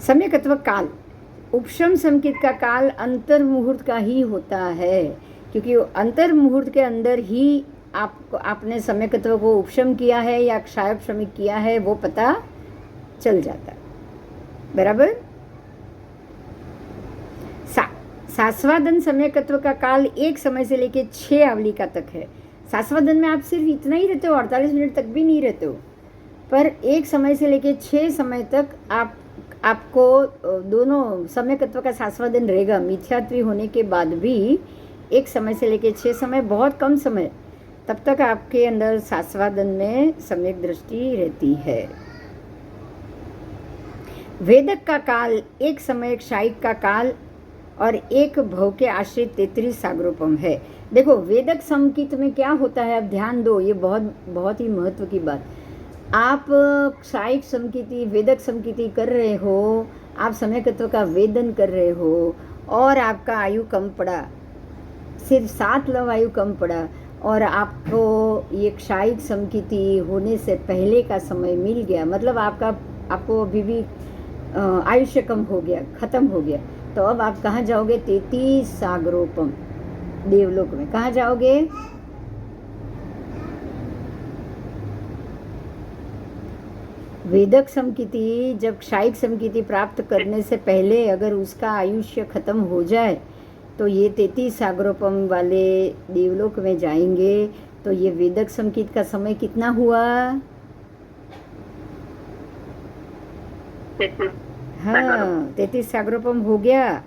Speaker 2: सम्यक अथवा काल, उपशम संकेत का काल अंतर मुहूर्त का ही होता है, क्योंकि अंतर मुहूर्त के अंदर ही आपने सम्यकत्व को उपशम किया है या क्षायोपशमिक किया है वो पता चल जाता है, बराबर। सास्वादन सम्यकत्व का काल 1 समय से लेके 6 आवलिका तक है। सास्वादन में आप सिर्फ इतना ही रहते हो, 48 मिनट तक भी नहीं रहते हो, पर 1 समय से लेके 6 समय तक आपको दोनों सम्यकत्व का सास्वादन रहेगा। मिथ्यात्वी होने के बाद भी 1 समय से लेके 6 समय, बहुत कम समय तब तक आपके अंदर सास्वादन में सम्यक दृष्टि रहती है। वेदक का काल 1 समय क्षायिक का काल और 1 भव के आश्रित 33 सागरोपम है। देखो वेदक संकित में क्या होता है, अब ध्यान दो, ये बहुत ही महत्व की बात। आप क्षायिक संकिति वेदक संकिति कर रहे हो, आप सम्यकत्व का वेदन कर रहे हो और आपका आयु कम पड़ा, सिर्फ 7 लव आयु कम पड़ा और आपको ये क्षायिक संकिति होने से पहले का समय मिल गया, मतलब आपको अभी भी आयुष्य कम हो गया, खत्म हो गया, तो अब आप कहाँ जाओगे? 33 सागरोपम देवलोक में कहाँ जाओगे? वेदक संकिति जब क्षायिक संकिति प्राप्त करने से पहले अगर उसका आयुष्य खत्म हो जाए तो ये 33 सागरोपम वाले देवलोक में जाएंगे। तो ये वेदक संकित का समय कितना हुआ? हाँ 33 सागरोपम हो गया।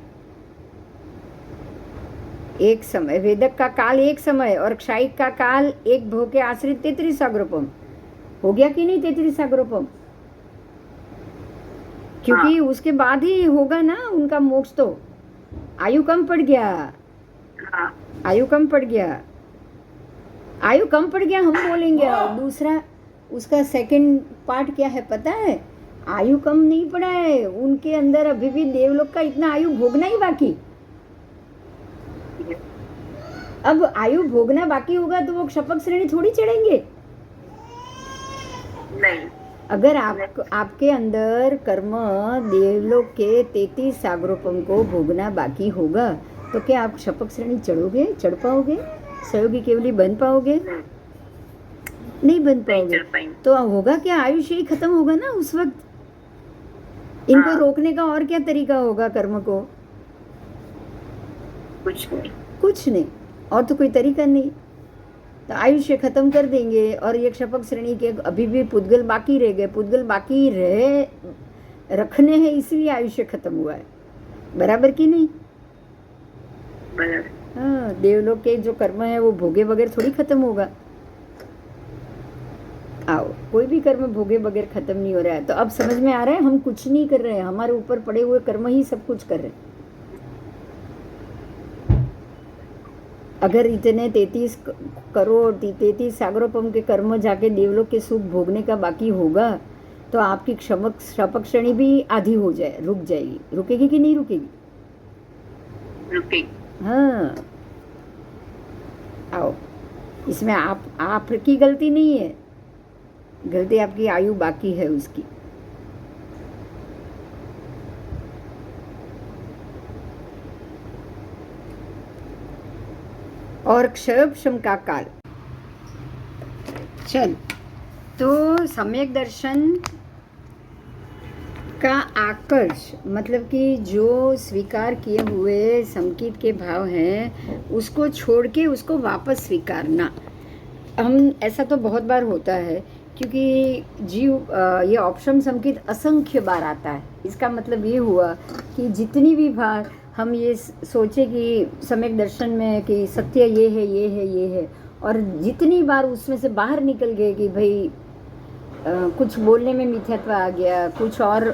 Speaker 2: 1 समय, वेदक का काल 1 समय और क्षायिक का काल 1 भव के आश्रित 33 सागरोपम हो गया कि नहीं? 33 सागरोपम, क्योंकि उसके बाद ही होगा ना उनका मोक्ष। तो आयु कम पड़ गया, आयु कम पड़ गया, आयु कम पड़ गया हम बोलेंगे। और दूसरा उसका सेकंड पार्ट क्या है पता है? आयु कम नहीं पड़ा है, उनके अंदर अभी भी देवलोक का इतना आयु भोगना ही बाकी। अब आयु भोगना बाकी होगा तो वो क्षपक श्रेणी थोड़ी चढ़ेंगे।
Speaker 1: नहीं,
Speaker 2: अगर आपके अंदर कर्म देवलोक के 33 सागरोपम को भोगना बाकी होगा तो क्या आप क्षपक श्रेणी चढ़ोगे? चढ़ पाओगे? सहयोगी केवली बन पाओगे? नहीं बन पाओगे। तो होगा क्या? आयुष्य ही खत्म होगा ना उस वक्त। इनको रोकने का और क्या तरीका होगा कर्म को? कुछ नहीं, और तो कोई तरीका नहीं। तो आयुष्य खत्म कर देंगे और ये क्षपक श्रेणी के अभी भी पुद्गल बाकी रह गए, पुद्गल बाकी रखने हैं इसलिए आयुष्य खत्म हुआ है, बराबर कि नहीं? हाँ, देवलोक के जो कर्म है वो भोगे बगैर थोड़ी खत्म होगा। आओ, कोई भी कर्म भोगे बगैर खत्म नहीं हो रहा है। तो अब समझ में आ रहा है हम कुछ नहीं कर रहे हैं, हमारे ऊपर पड़े हुए कर्म ही सब कुछ कर रहे हैं। अगर इतने 33 करोड़ 33 सागरोपम के कर्म जाके देवलोक के सुख भोगने का बाकी होगा तो आपकी क्षपक श्रेणी भी आधी हो जाए, रुक जाएगी। रुकेगी कि नहीं रुकेगी? रुकेगी। हाँ, आओ, इसमें आपकी गलती नहीं है, गलती आपकी आयु बाकी है उसकी। और क्षयोपशम का काल। चल, तो सम्यक दर्शन का आकर्ष मतलब कि जो स्वीकार किए हुए संकित के भाव हैं उसको छोड़ के उसको वापस स्वीकारना। हम ऐसा तो बहुत बार होता है क्योंकि जीव ये ऑप्शन संकित असंख्य बार आता है। इसका मतलब ये हुआ कि जितनी भी बार हम ये सोचे कि सम्यक दर्शन में कि सत्य ये है ये है ये है, और जितनी बार उसमें से बाहर निकल गए कि भाई कुछ बोलने में मिथ्यात्व आ गया, कुछ और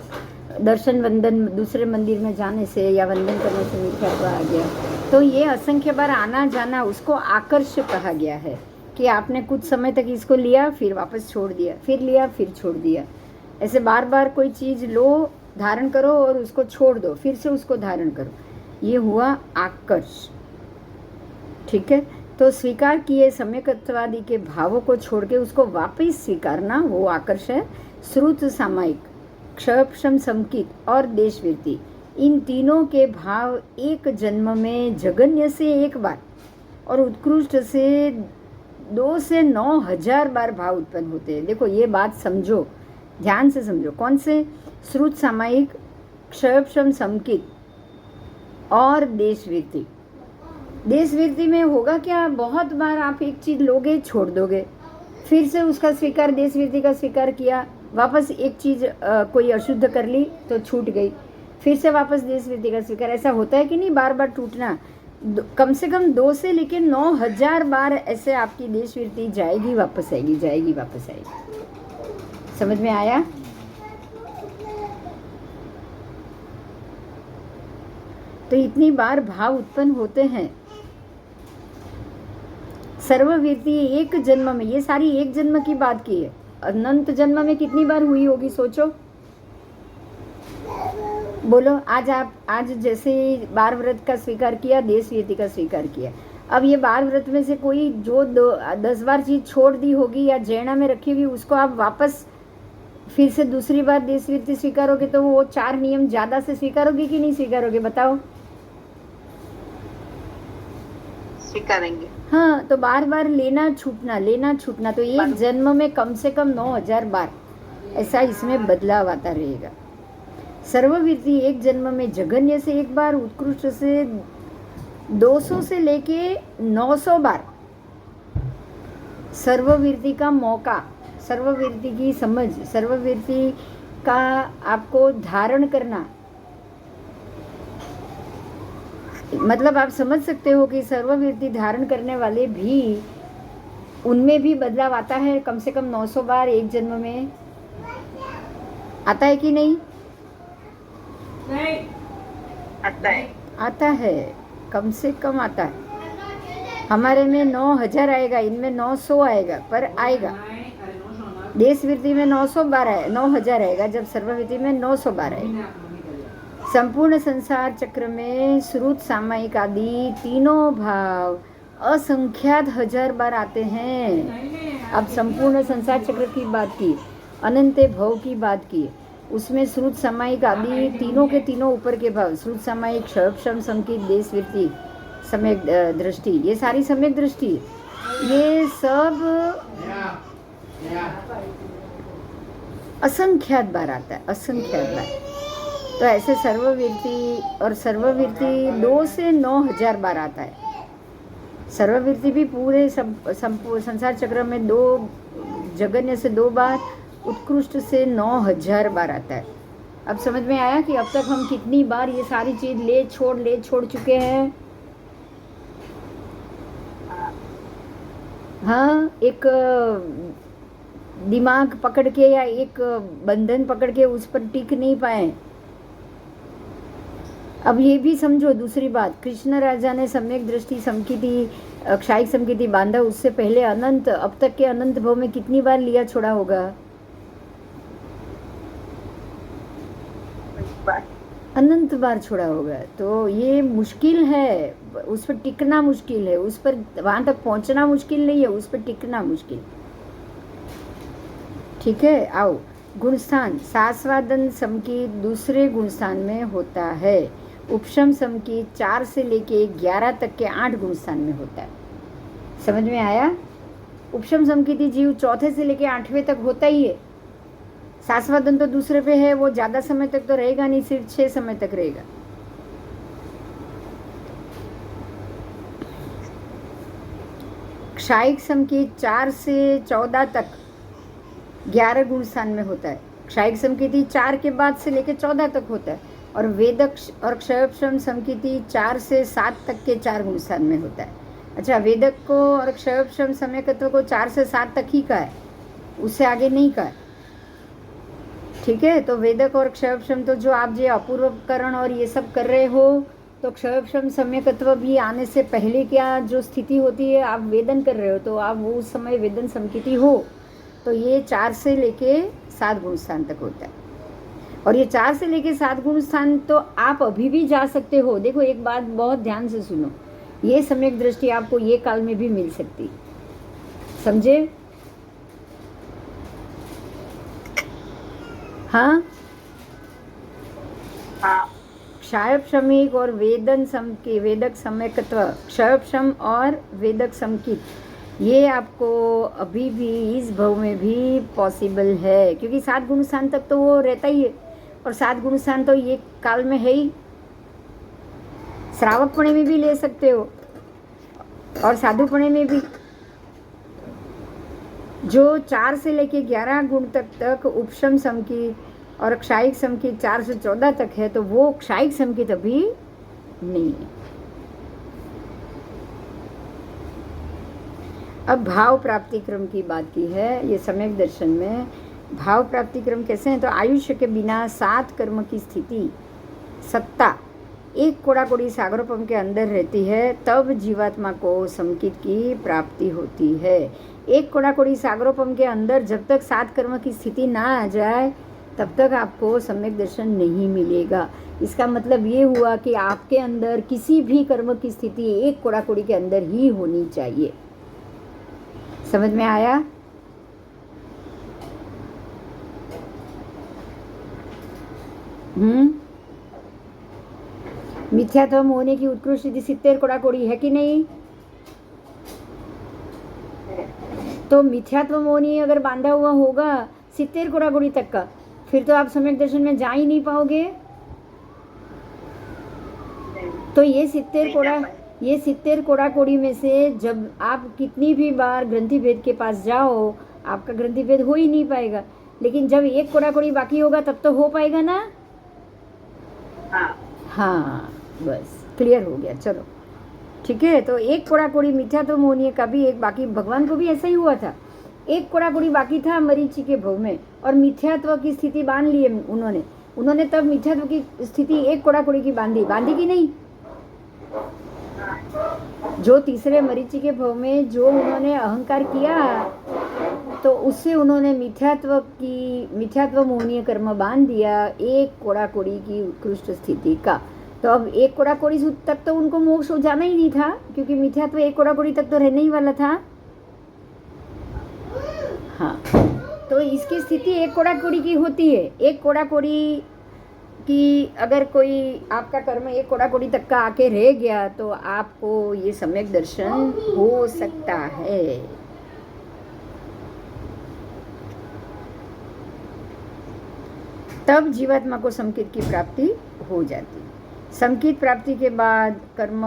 Speaker 2: दर्शन वंदन दूसरे मंदिर में जाने से या वंदन करने से मिथ्यात्व आ गया, तो ये असंख्य बार आना जाना उसको आकर्ष कहा गया है कि आपने कुछ समय तक इसको लिया फिर वापस छोड़ दिया, फिर लिया फिर छोड़ दिया। ऐसे बार बार कोई चीज़ लो, धारण करो और उसको छोड़ दो, फिर से उसको धारण करो, ये हुआ आकर्ष। ठीक है, तो स्वीकार किए सम्यकत्वादि के भावों को छोड़ के उसको वापस स्वीकारना, वो आकर्ष है। श्रुत सामायिक, क्षयक्षम समकित और देशवृत्ति, इन तीनों के भाव एक जन्म में जगन्य से एक बार और उत्कृष्ट से 2 से 9,000 बार भाव उत्पन्न होते हैं। देखो ये बात समझो, ध्यान से समझो। कौन से? श्रुत सामायिक, क्षयक्षम समकित और देशवृत्ति। देशवृत्ति में होगा क्या, बहुत बार आप एक चीज़ लोगे छोड़ दोगे, फिर से उसका स्वीकार, देशवृत्ति का स्वीकार किया, वापस एक चीज़ कोई अशुद्ध कर ली तो छूट गई, फिर से वापस देशवृत्ति का स्वीकार। ऐसा होता है कि नहीं, बार बार टूटना। कम से कम 2 से लेकर 9,000 बार ऐसे आपकी देशवृत्ति जाएगी वापस आएगी, जाएगी वापस आएगी। समझ में आया? तो इतनी बार भाव उत्पन्न होते हैं। सर्ववृत्ति एक जन्म में, ये सारी एक जन्म की बात की है। अनंत जन्म में कितनी बार हुई होगी, सोचो, बोलो। आज जैसे 12 व्रत का स्वीकार किया, देशवृत्ति का स्वीकार किया, अब ये 12 व्रत में से कोई जो 10 बार चीज छोड़ दी होगी या जैना में रखी हुई, उसको आप वापस फिर से दूसरी बार देशवृत्ति स्वीकारोगे तो वो 4 नियम ज्यादा से स्वीकारोगे कि नहीं स्वीकारोगे, बताओ?
Speaker 1: स्वीकारेंगे।
Speaker 2: हाँ, तो बार बार लेना छूटना, तो एक जन्म में कम से कम 9,000 बार ऐसा इसमें बदलाव आता रहेगा। सर्ववृत्ति एक जन्म में जगन्य से एक बार, उत्कृष्ट से 200 से लेके 900 बार। सर्ववृत्ति का मौका, सर्ववृत्ति की समझ, सर्ववृत्ति का आपको धारण करना, मतलब आप समझ सकते हो कि सर्ववृत्ति धारण करने वाले भी, उनमें भी बदलाव आता है कम से कम 900 बार एक जन्म में। आता है कि नहीं?
Speaker 1: नहीं आता है,
Speaker 2: आता है, कम से कम आता है। हमारे में 9,000 आएगा, इनमें 900 आएगा, पर आएगा। देशवृत्ति में 900 बार आए, 9,000 आएगा, जब सर्ववृत्ति में 900 बार आएगा। संपूर्ण संसार चक्र में श्रुत सामायिक आदि तीनों भाव असंख्यात 1000 बार आते हैं। अब संपूर्ण संसार चक्र की बात की, अनंत भव की बात की, उसमें श्रुत सामायिक आदि तीनों के तीनों ऊपर के भाव, श्रुत सामायिक, क्षयक्षम, संकित, देशवृत्ति, सम्यक दृष्टि, ये सारी सम्यक दृष्टि, ये सब असंख्यात बार आता है, असंख्यात बार। तो ऐसे सर्ववृत्ति, और सर्ववृत्ति 2 से 9,000 बार आता है। सर्ववृत्ति भी पूरे संसार चक्र में 2, जगन्य से 2 बार, उत्कृष्ट से 9,000 बार आता है। अब समझ में आया कि अब तक हम कितनी बार ये सारी चीज ले छोड़ चुके हैं। हाँ, एक दिमाग पकड़ के या एक बंधन पकड़ के उस पर टिक नहीं पाए। अब ये भी समझो दूसरी बात, कृष्ण राजा ने सम्यक दृष्टि, समकिति, क्षायिक समकिति बांधा, उससे पहले अनंत, अब तक के अनंत भव में कितनी बार लिया छोड़ा होगा? अनंत बार छोड़ा होगा। तो ये मुश्किल है, उस पर टिकना मुश्किल है, उस पर वहां तक पहुंचना मुश्किल नहीं है, उस पर टिकना मुश्किल। ठीक है, आओ गुणस्थान। सास्वादन समकीत दूसरे गुणस्थान में होता है। उपशम समकीत 4 से लेके 11 तक के 8 गुणस्थान में होता है। समझ में आया? उपशम समकीति जीव 4 से लेके 8वें तक होता ही है। सास्वादन तो दूसरे पे है, वो ज्यादा समय तक तो रहेगा नहीं, सिर्फ 6 समय तक रहेगा। क्षायिक समकीत 4 से 14 तक 11 गुण स्थान में होता है। क्षायिक समकीति 4 के बाद से लेकर 14 तक होता है, और वेदक और क्षयक्षम समकीति 4 से 7 तक के 4 गुण स्थान में होता है। अच्छा, वेदक को और क्षयक्षम समयकत्व को 4 से 7 तक ही का है, उससे आगे नहीं का है। ठीक है, तो वेदक और क्षयक्षम तो जो आप ये अपूर्वकरण और ये सब कर रहे हो, तो क्षयक्षम सम्यकत्व भी आने से पहले क्या जो स्थिति होती है, आप वेदन कर रहे हो, तो आप वो उस समय वेदन समकिति हो, तो ये 4 से लेके 7 गुण स्थान तक होता है। और ये 4 से लेके 7 गुण स्थान तो आप अभी भी जा सकते हो। देखो एक बात बहुत ध्यान से सुनो, ये सम्यक दृष्टि आपको ये काल में भी मिल सकती, समझे? हाँ,
Speaker 1: हाँ,
Speaker 2: क्षायपशमिक और वेदन सम के वेदक सम्यकत्व, क्षयपशम और वेदक समकित, ये आपको अभी भी इस भव में भी पॉसिबल है, क्योंकि 7 गुण स्थान तक तो वो रहता ही है, और 7 गुण स्थान तो ये काल में है ही। श्रावकपणे में भी ले सकते हो और साधुपणे में भी। जो 4 से लेके 11 गुण तक उपशम संकित और क्षायिक संकित 4 से 14 तक है, तो वो क्षायिक संकित अभी नहीं है। अब भाव प्राप्ति क्रम की बात की है ये सम्यक दर्शन में। भाव प्राप्ति क्रम कैसे हैं? तो आयुष्य के बिना 7 कर्म की स्थिति, सत्ता एक कोड़ाकोड़ी सागरोपम के अंदर रहती है, तब जीवात्मा को संकित की प्राप्ति होती है। एक कोड़ाकोड़ी सागरोपम के अंदर जब तक 7 कर्म की स्थिति ना आ जाए तब तक आपको सम्यक दर्शन नहीं मिलेगा। इसका मतलब ये हुआ कि आपके अंदर किसी भी कर्म की स्थिति एक कोड़ाकोड़ी के अंदर ही होनी चाहिए। समझ में आया? मिथ्यात्व होने की उत्कृष्ट स्थिति 70 कोड़ाकोड़ी है कि नहीं? तो मिथ्यात्व मोनी अगर बांधा हुआ होगा 70 कोड़ाकोड़ी तक का, फिर तो आप सम्यक दर्शन में जा ही नहीं पाओगे। तो ये 70 कोड़ाकोड़ी में से जब आप कितनी भी बार ग्रंथि भेद के पास जाओ, आपका ग्रंथि भेद हो ही नहीं पाएगा। लेकिन जब एक कोड़ाकोड़ी बाकी होगा तब तो हो पाएगा ना? हाँ, बस क्लियर हो गया। चलो ठीक है। तो एक कोड़ाकोड़ी मिथ्यात्व मोहनीय का भी एक बाकी, भगवान को भी ऐसा ही हुआ था। एक कोड़ाकोड़ी बाकी था मरीचि के भव में, और मिथ्यात्व की स्थिति बांध ली उन्होंने तब मिथ्यात्व की स्थिति एक कोड़ाकोड़ी की बांधी कि नहीं? जो तीसरे मरीचि के भव में जो उन्होंने अहंकार किया, तो उससे उन्होंने मिथ्यात्व मोहनीय कर्म बांध दिया एक कोड़ाकोड़ी की उत्कृष्ट स्थिति का। तो अब एक कोड़ाकोड़ी तक तो उनको मोक्ष हो जाना ही नहीं था, क्योंकि मिथ्यात्व एक कोड़ाकोड़ी तक तो रहने ही वाला था। हाँ, तो इसकी स्थिति एक कोड़ाकोड़ी की होती है। एक कोड़ाकोड़ी की अगर कोई आपका कर्म एक कोड़ाकोड़ी तक का आके रह गया तो आपको ये सम्यक दर्शन हो सकता है। तब जीवात्मा को संकित की प्राप्ति हो जाती। संकित प्राप्ति के बाद कर्म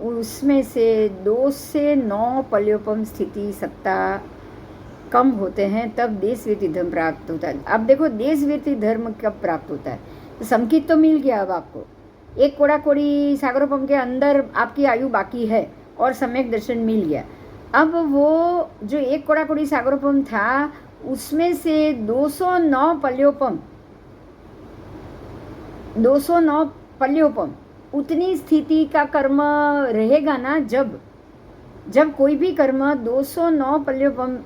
Speaker 2: उसमें से 2 से 9 पल्योपम स्थिति सत्ता कम होते हैं, तब देशव्यति धर्म प्राप्त होता है। अब देखो देशव्यति धर्म कब प्राप्त होता है? तो संकित तो मिल गया अब आपको, एक कोड़ाकोड़ी सागरोपम के अंदर आपकी आयु बाकी है और सम्यक दर्शन मिल गया। अब वो जो एक कोड़ाकोड़ी सागरोपम था उसमें से 209 पल्योपम उतनी स्थिति का कर्म रहेगा ना। जब कोई भी कर्म 209 पल्योपम,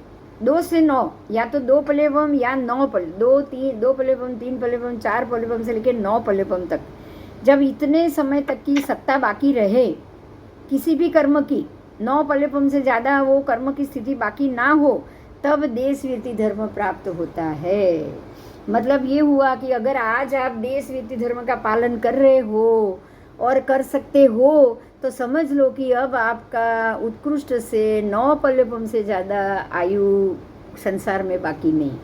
Speaker 2: 2 से 9 या तो 2 पल्योपम या 9 2 पल्योपम 3 पल्योपम 4 पल्योपम से लेकर 9 पल्योपम तक, जब इतने समय तक की सत्ता बाकी रहे किसी भी कर्म की, 9 पल्योपम से ज़्यादा वो कर्म की स्थिति बाकी ना हो, तब देशव्यति धर्म प्राप्त होता है। मतलब ये हुआ कि अगर आज आप देशव्यति धर्म का पालन कर रहे हो और कर सकते हो, तो समझ लो कि अब आपका उत्कृष्ट से 9 पल्योपम से ज़्यादा आयु संसार में बाकी नहीं।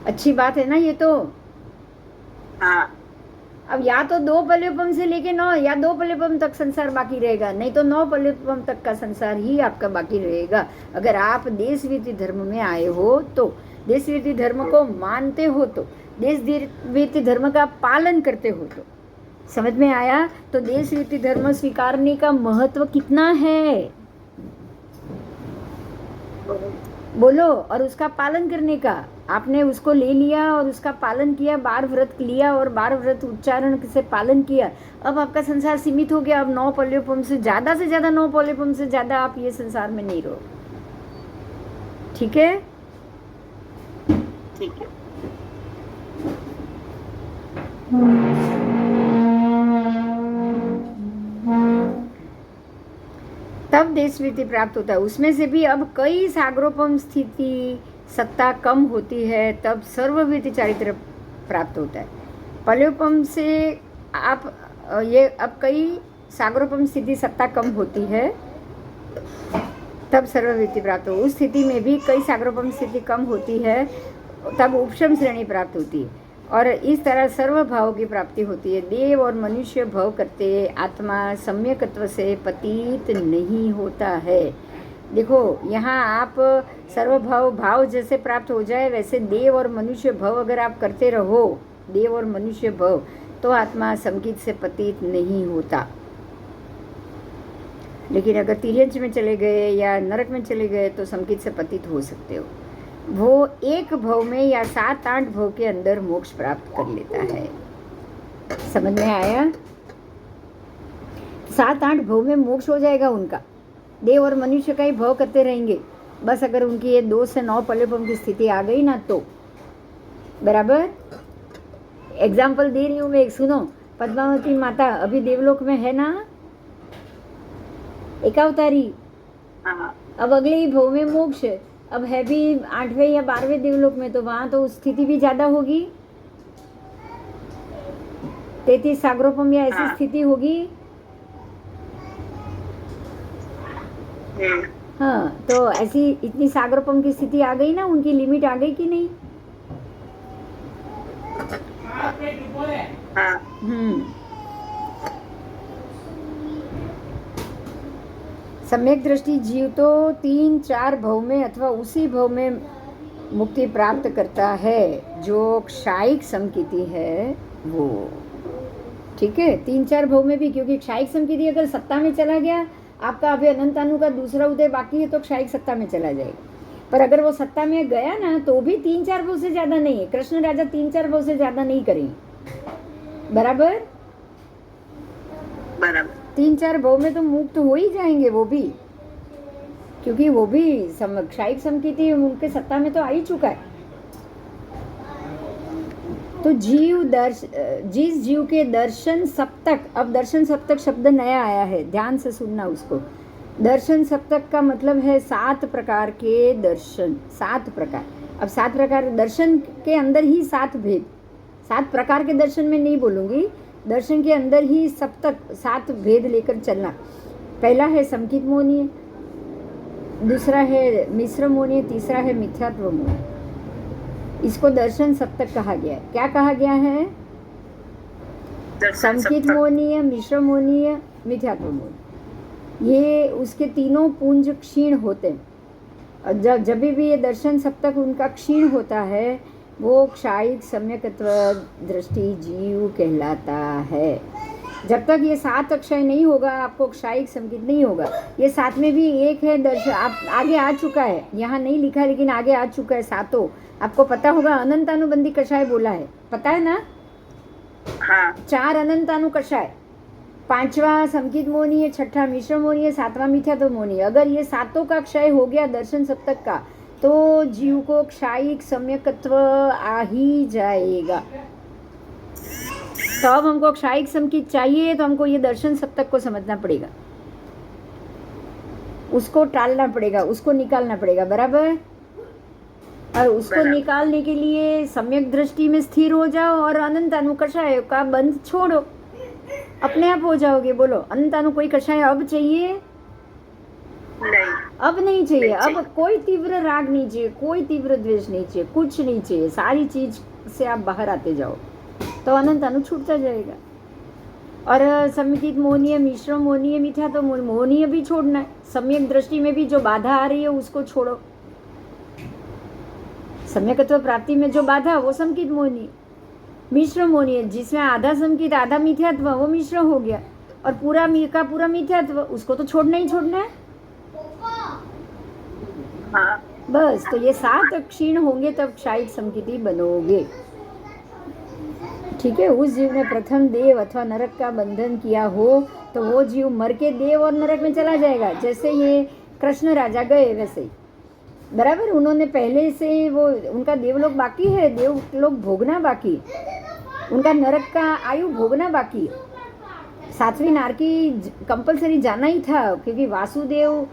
Speaker 2: अच्छी बात है ना ये तो?
Speaker 1: हाँ।
Speaker 2: अब या तो 2 पल्योपम से लेके 9 या 2 पल्योपम तक संसार बाकी रहेगा, नहीं तो 9 पल्योपम तक का संसार ही आपका बाकी रहेगा। अगर आप देशव्यति धर्म में आए हो तो, देशव्यति धर्म को मानते हो तो, देशव्यति धर्म का पालन करते हो तो। समझ में आया? तो देशव्यति धर्म स्वीकारने का महत्व कितना है बोलो, और उसका पालन करने का। आपने उसको ले लिया और उसका पालन किया, 12 व्रत लिया और 12 व्रत उच्चारण से पालन किया। अब आपका संसार सीमित हो गया। अब 9 पल्योपम से ज़्यादा 9 पल्योपम से ज़्यादा आप ये संसार में नहीं रहो। ठीक है?
Speaker 1: ठीक है।
Speaker 2: तब देशवृत्ति प्राप्त होता है। उसमें से भी अब कई सागरोपम स्थिति सत्ता कम होती है, तब सर्ववृत्ति चारित्र प्राप्त होता है। पल्योपम से आप ये अब कई सागरोपम स्थिति सत्ता कम होती है, तब सर्ववृत्ति प्राप्त हो। उस स्थिति में भी कई सागरोपम स्थिति कम होती है, तब उपशम श्रेणी प्राप्त होती है। और इस तरह सर्व भाव की प्राप्ति होती है। देव और मनुष्य भव करते आत्मा सम्यकत्व से पतित नहीं होता है। देखो यहाँ आप सर्व भाव जैसे प्राप्त हो जाए, वैसे देव और मनुष्य भव अगर आप करते रहो, देव और मनुष्य भव, तो आत्मा समकित से पतित नहीं होता। लेकिन अगर तिर्यंच में चले गए या नरक में चले गए तो समकित से पतित हो सकते हो। वो एक भव में या 7-8 भव के अंदर मोक्ष प्राप्त कर लेता है। समझ में आया? 7-8 भव में मोक्ष हो जाएगा उनका। देव और मनुष्य का ही भव करते रहेंगे, बस अगर उनकी ये 2 से 9 पल्योपम की स्थिति आ गई ना तो। बराबर? एग्जाम्पल दे रही हूँ मैं, एक सुनो। पद्मावती माता अभी देवलोक में है ना, एकावतारी। अब अगले ही भव में मोक्ष है। अब है भी 8वें या 12वें देवलोक में, तो वहां तो स्थिति भी ज्यादा होगी, 33 सागरोपम या ऐसी स्थिति होगी। हाँ, तो ऐसी इतनी सागरोपम की स्थिति आ गई ना, उनकी लिमिट आ गई कि नहीं? सम्यक दृष्टि जीव तो 3-4 भव में अथवा उसी भव में मुक्ति प्राप्त करता है, जो क्षायिक समकिति है वो। ठीक है, 3-4 भव में भी, क्योंकि क्षायिक समकिति अगर सत्ता में चला गया, आपका अभी अनंतानु का दूसरा उदय बाकी है, तो क्षायिक सत्ता में चला जाएगा। पर अगर वो सत्ता में गया ना, तो भी 3-4 भव से ज्यादा नहीं है। कृष्ण राजा 3-4 भव से ज्यादा नहीं करेंगे। बराबर?
Speaker 1: बराबर।
Speaker 2: 3-4 भव में तो मुक्त हो ही जाएंगे वो भी, क्योंकि वो भी क्षायिक समकिति उनके सत्ता में तो आ ही चुका है। तो जिस जीव के दर्शन सप्तक, अब दर्शन सप्तक शब्द नया आया है, ध्यान से सुनना उसको। दर्शन सप्तक का मतलब है 7 प्रकार के दर्शन। 7 प्रकार। अब 7 प्रकार दर्शन के अंदर ही 7 भेद, 7 प्रकार के दर्शन में नहीं बोलूंगी, दर्शन के अंदर ही सप्तक 7 भेद लेकर चलना। पहला है समकित मोहनीय, दूसरा है मिश्र मोहनीय, तीसरा है मिथ्यात्व मोहनीय। इसको दर्शन सप्तक कहा गया है। क्या कहा गया है? समकित मोहनीय, मिश्र मोहनीय, मिथ्यात्व मोहनीय। ये उसके तीनों पुंज क्षीण होते हैं। जब भी ये दर्शन सप्तक उनका क्षीण होता है, वो क्षायिक सम्यकत्व दृष्टि जीव कहलाता है। जब तक ये 7 अक्षय नहीं होगा, आपको क्षायिक समकित नहीं होगा। ये 7 में भी एक है दर्शन, आप आगे आ चुका है, यहाँ नहीं लिखा लेकिन आगे आ चुका है 7। आपको पता होगा, अनंतानुबंधी कषाय बोला है, पता है ना?
Speaker 1: हाँ।
Speaker 2: 4 अनंतानु कषाय, 5वां समकित मोहनीय, 6ठा मिश्र मोहनीय, 7वां मिथ्यात्व मोहनीय। अगर ये 7 का क्षय हो गया दर्शन सप्तक का, तो जीव को क्षायिक सम्यकत्व आ ही जाएगा। तो अब हमको क्षायिक समकित चाहिए, तो हमको ये दर्शन सप्तक को समझना पड़ेगा, उसको टालना पड़ेगा, उसको निकालना पड़ेगा। बराबर? और उसको निकालने के लिए सम्यक दृष्टि में स्थिर हो जाओ और अनंत अनुकषाय का बंध छोड़ो, अपने आप हो जाओगे। बोलो, अनंत अनु कोई कषाय अब चाहिए?
Speaker 1: नहीं,
Speaker 2: अब नहीं चाहिए। अब कोई तीव्र राग नहीं चाहिए, कोई तीव्र द्वेष नहीं चाहिए, कुछ नहीं चाहिए। सारी चीज से आप बाहर आते जाओ, तो अनंत अनु छूटता जाएगा। और सम्यकित मोहनीय, मिश्र मोहनीय, मिथ्या तो मोहनीय भी छोड़ना है। सम्यक दृष्टि में भी जो बाधा आ रही है उसको छोड़ो। सम्यकत्व प्राप्ति में जो बाधा, वो समकित मोहनीय। मिश्र मोहनीय, जिसमें आधा समकित आधा मिथ्यात्व, वो मिश्र हो गया। और पूरा का पूरा मिथ्यात्व, उसको तो छोड़ना ही छोड़ना है।
Speaker 1: हाँ।
Speaker 2: बस, तो ये 7 क्षीण होंगे तब क्षायिक समकिति बनोगे। ठीक है। उस जीव ने प्रथम देव अथवा नरक का बंधन किया हो, तो वो जीव मर के देव और नरक में चला जाएगा। जैसे ये कृष्ण राजा गए वैसे ही। बराबर? उन्होंने पहले से वो, उनका देवलोक बाकी है, देवलोक भोगना बाकी, उनका नरक का आयु भोगना बाकी। सातवीं नारकी कंपलसरी जाना ही था, क्योंकि वासुदेव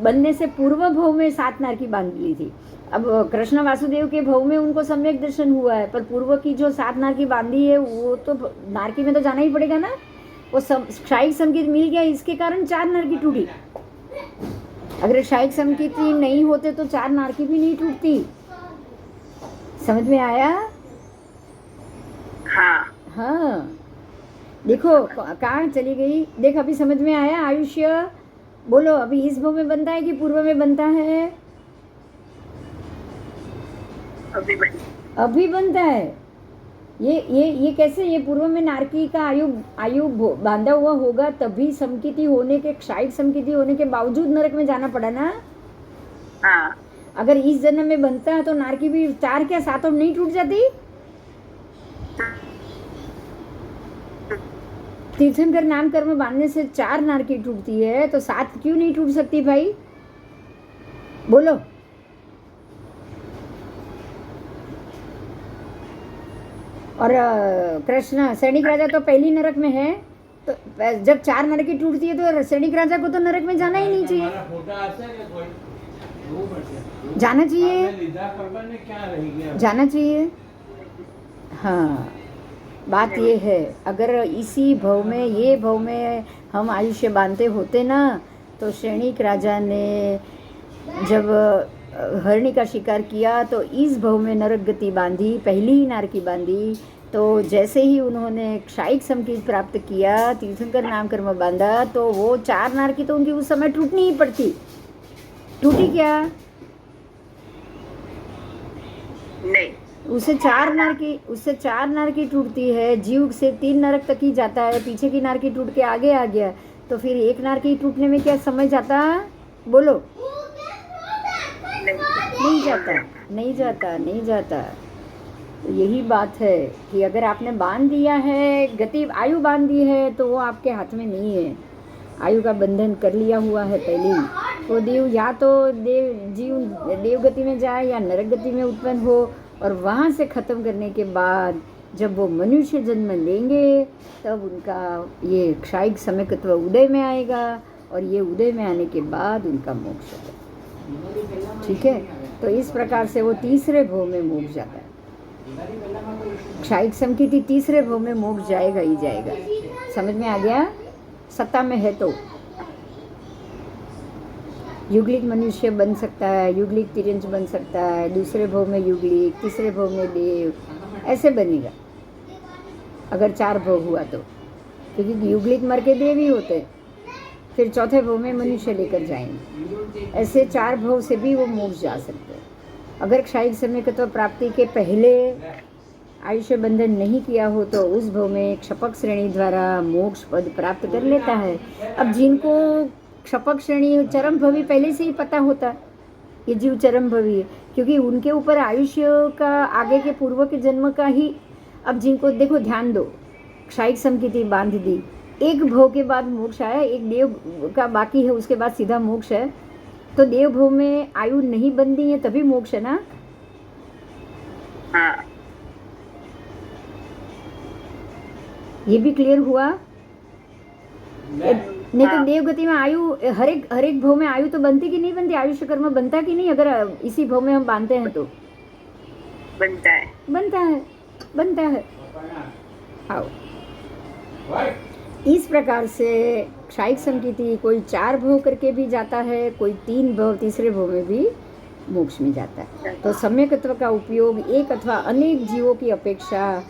Speaker 2: बनने से पूर्व भव में 7 नारकी बांध ली थी। अब कृष्ण वासुदेव के भव में उनको सम्यक दर्शन हुआ है, पर पूर्व की जो 7 नारकी बांधी है वो तो नारकी में तो जाना ही पड़ेगा ना। वो क्षायिक संकेत मिल गया, इसके कारण 4 नारकी टूटी। अगर क्षायिक संकेत नहीं होते तो 4 नारकी भी नहीं टूटती। समझ में आया?
Speaker 1: हाँ
Speaker 2: हाँ, देखो कहाँ चली गई। देख अभी समझ में आया। आयुष्य बोलो, अभी इस भव में बनता है कि पूर्व में बनता है? अभी बनता है। ये कैसे? ये पूर्व में नारकी का आयु बांधा हुआ होगा, तभी समकिति होने के, क्षायिक समकिति होने के बावजूद नरक में जाना पड़ा ना।
Speaker 1: हाँ।
Speaker 2: अगर इस जन्म में बनता है तो नारकी भी 4 क्या 7 नहीं टूट जाती? तीर्थंकर नाम कर्म बांधने से 4 नारकी टूटती है, तो 7 क्यों नहीं टूट सकती भाई? बोलो। और कृष्ण सैनिक राजा तो पहली नरक में है, तो जब 4 नरकी टूटती है तो सैनिक राजा को तो नरक में जाना ही नहीं चाहिए। जाना चाहिए, जाना चाहिए। हाँ, बात ये है, अगर इसी भव में, ये भव में हम आयुष्य बांधते होते ना, तो सैनिक राजा ने जब हरणी का शिकार किया तो इस भव में नरक गति बांधी, पहली ही नारकी बांधी। तो जैसे ही उन्होंने क्षायिक समकित प्राप्त किया, तीर्थंकर नाम कर्म बांधा, तो वो 4 नारकी तो उनकी उस समय टूटनी ही पड़ती। टूटी क्या?
Speaker 1: नहीं।
Speaker 2: उससे 4 नारकी टूटती है। जीव से 3 नरक तक ही जाता है, पीछे की नारकी टूट के आगे आ गया, तो फिर 1 नारकी टूटने में क्या समय जाता? बोलो। नहीं जाता। तो यही बात है कि अगर आपने बांध दिया है, गति आयु बांध दी है, तो वो आपके हाथ में नहीं है। आयु का बंधन कर लिया हुआ है पहले ही। तो देव या तो जीव देव गति में जाए या नरक गति में उत्पन्न हो, और वहाँ से ख़त्म करने के बाद जब वो मनुष्य जन्म लेंगे, तब उनका ये क्षायिक समयकत्व उदय में आएगा, और ये उदय में आने के बाद उनका मोक्ष होगा। ठीक है? तो इस प्रकार से वो तीसरे भव में मोक्ष जाता है। क्षायिक समकिति तीसरे भव में मोक्ष जाएगा ही जाएगा। समझ में आ गया? सत्ता में है तो युगलिक मनुष्य बन सकता है, युगलिक तिरंज बन सकता है, दूसरे भव में युगलिक, तीसरे भव में देव, ऐसे बनेगा अगर 4 भव हुआ तो। क्योंकि युगलिक मर के देव ही होते हैं, फिर चौथे भव में मनुष्य लेकर जाएंगे। ऐसे 4 भव से भी वो मोक्ष जा सकते हैं। अगर क्षायिक समयकत्व प्राप्ति के पहले आयुष्य बंधन नहीं किया हो, तो उस भव में क्षपक श्रेणी द्वारा मोक्ष पद प्राप्त कर लेता है। अब जिनको क्षपक श्रेणी चरम भवी पहले से ही पता होता, ये जीव चरम भवी है, क्योंकि उनके ऊपर आयुष्य का आगे के पूर्व के जन्म का ही। अब जिनको देखो, ध्यान दो, क्षायिक समकिति बांध दी, 1 भव के बाद मोक्ष आया, 1 देव का बाकी है, उसके बाद सीधा मोक्ष है। तो देव भव में आयु नहीं बंधी है, तभी मोक्ष है ना।
Speaker 1: हाँ।
Speaker 2: ये भी क्लियर हुआ? नहीं तो देव गति में आयु, हर एक भव में आयु तो बनती कि नहीं बनती? आयुष्य कर्म बनता कि नहीं? अगर इसी भव में हम बांधते हैं तो बनता है। आओ, इस प्रकार से क्षायिक समकिति कोई 4 भव करके भी जाता है, कोई 3 भव, तीसरे भव में भी मोक्ष में जाता है। तो सम्यकत्व का उपयोग एक अथवा अनेक जीवों की अपेक्षा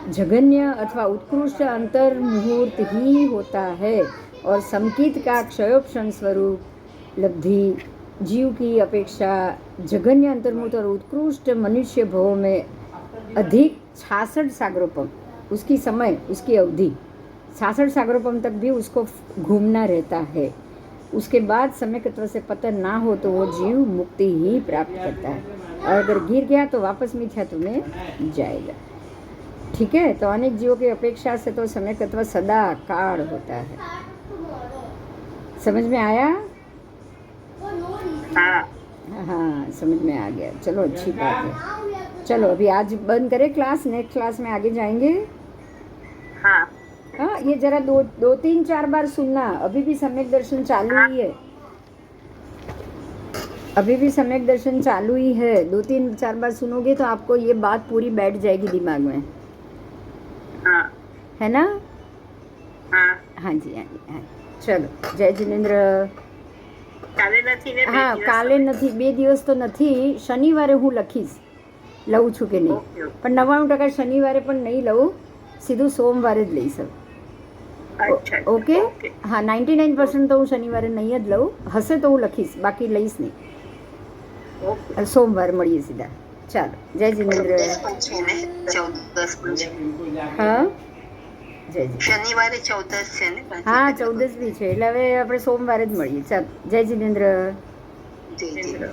Speaker 2: जघन्य अथवा उत्कृष्ट अंतर्मुहूर्त ही होता है, और समकित का क्षयोपशन स्वरूप लब्धि जीव की अपेक्षा जघन्य अंतर्मुहूर्त और उत्कृष्ट मनुष्य भव में अधिक 66 सागरोपम, उसकी समय, उसकी अवधि 66 सागरोपम तक भी उसको घूमना रहता है। उसके बाद समयकत्व से पतन ना हो तो वो जीव मुक्ति ही प्राप्त करता है, और अगर गिर गया तो वापस मिथ्यात्व में जाएगा। ठीक है? तो अनेक जीवों की अपेक्षा से तो समयकत्व सदा काल होता है। समझ में आया? हाँ, समझ में आ गया। चलो, अच्छी बात है। चलो अभी आज बंद करें क्लास, नेक्स्ट क्लास में आगे जाएंगे।
Speaker 1: हाँ।
Speaker 2: हाँ, ये जरा दो तीन चार बार सुनना, अभी भी सम्यक दर्शन चालू ही है, अभी भी सम्यक दर्शन चालू ही है। 2-3-4 बार सुनोगे तो आपको ये बात पूरी बैठ जाएगी दिमाग में,
Speaker 1: હા
Speaker 2: है ना?
Speaker 1: હા
Speaker 2: हाँ जी, हाँ जी, हाँ ચલો, જય જિનેન્દ્ર.
Speaker 1: કાલે નથી ને બે
Speaker 2: હા,
Speaker 1: દિવસ
Speaker 2: કાલે નથી, 2 દિવસ તો નથી. શનિવારે હું લખીશ, લઉં છું કે નહીં.
Speaker 1: ઓકે ઓકે
Speaker 2: પણ 99% શનિવારે પણ નહીં લઉં, સીધું સોમવારે જ લઈશ હવે.
Speaker 1: અચ્છા
Speaker 2: ઓકે?
Speaker 1: ઓકે
Speaker 2: હા, 99% તો હું શનિવારે નહીં જ લઉં, હશે તો હું લખીશ, બાકી લઈશ નહીં.
Speaker 1: ઓકે
Speaker 2: સોમવારે મળીએ સીધા. ચાલો, જય જિનેન્દ્ર.
Speaker 1: છે ને 14 પણ છે
Speaker 2: હા, જય જિનેન્દ્ર.
Speaker 1: શનિવારે 14 છે ને
Speaker 2: હા, 14 બી છે, એટલે હવે આપણે સોમવારે જ મળીએ. ચાલો, જય જિનેન્દ્ર.
Speaker 1: જય જય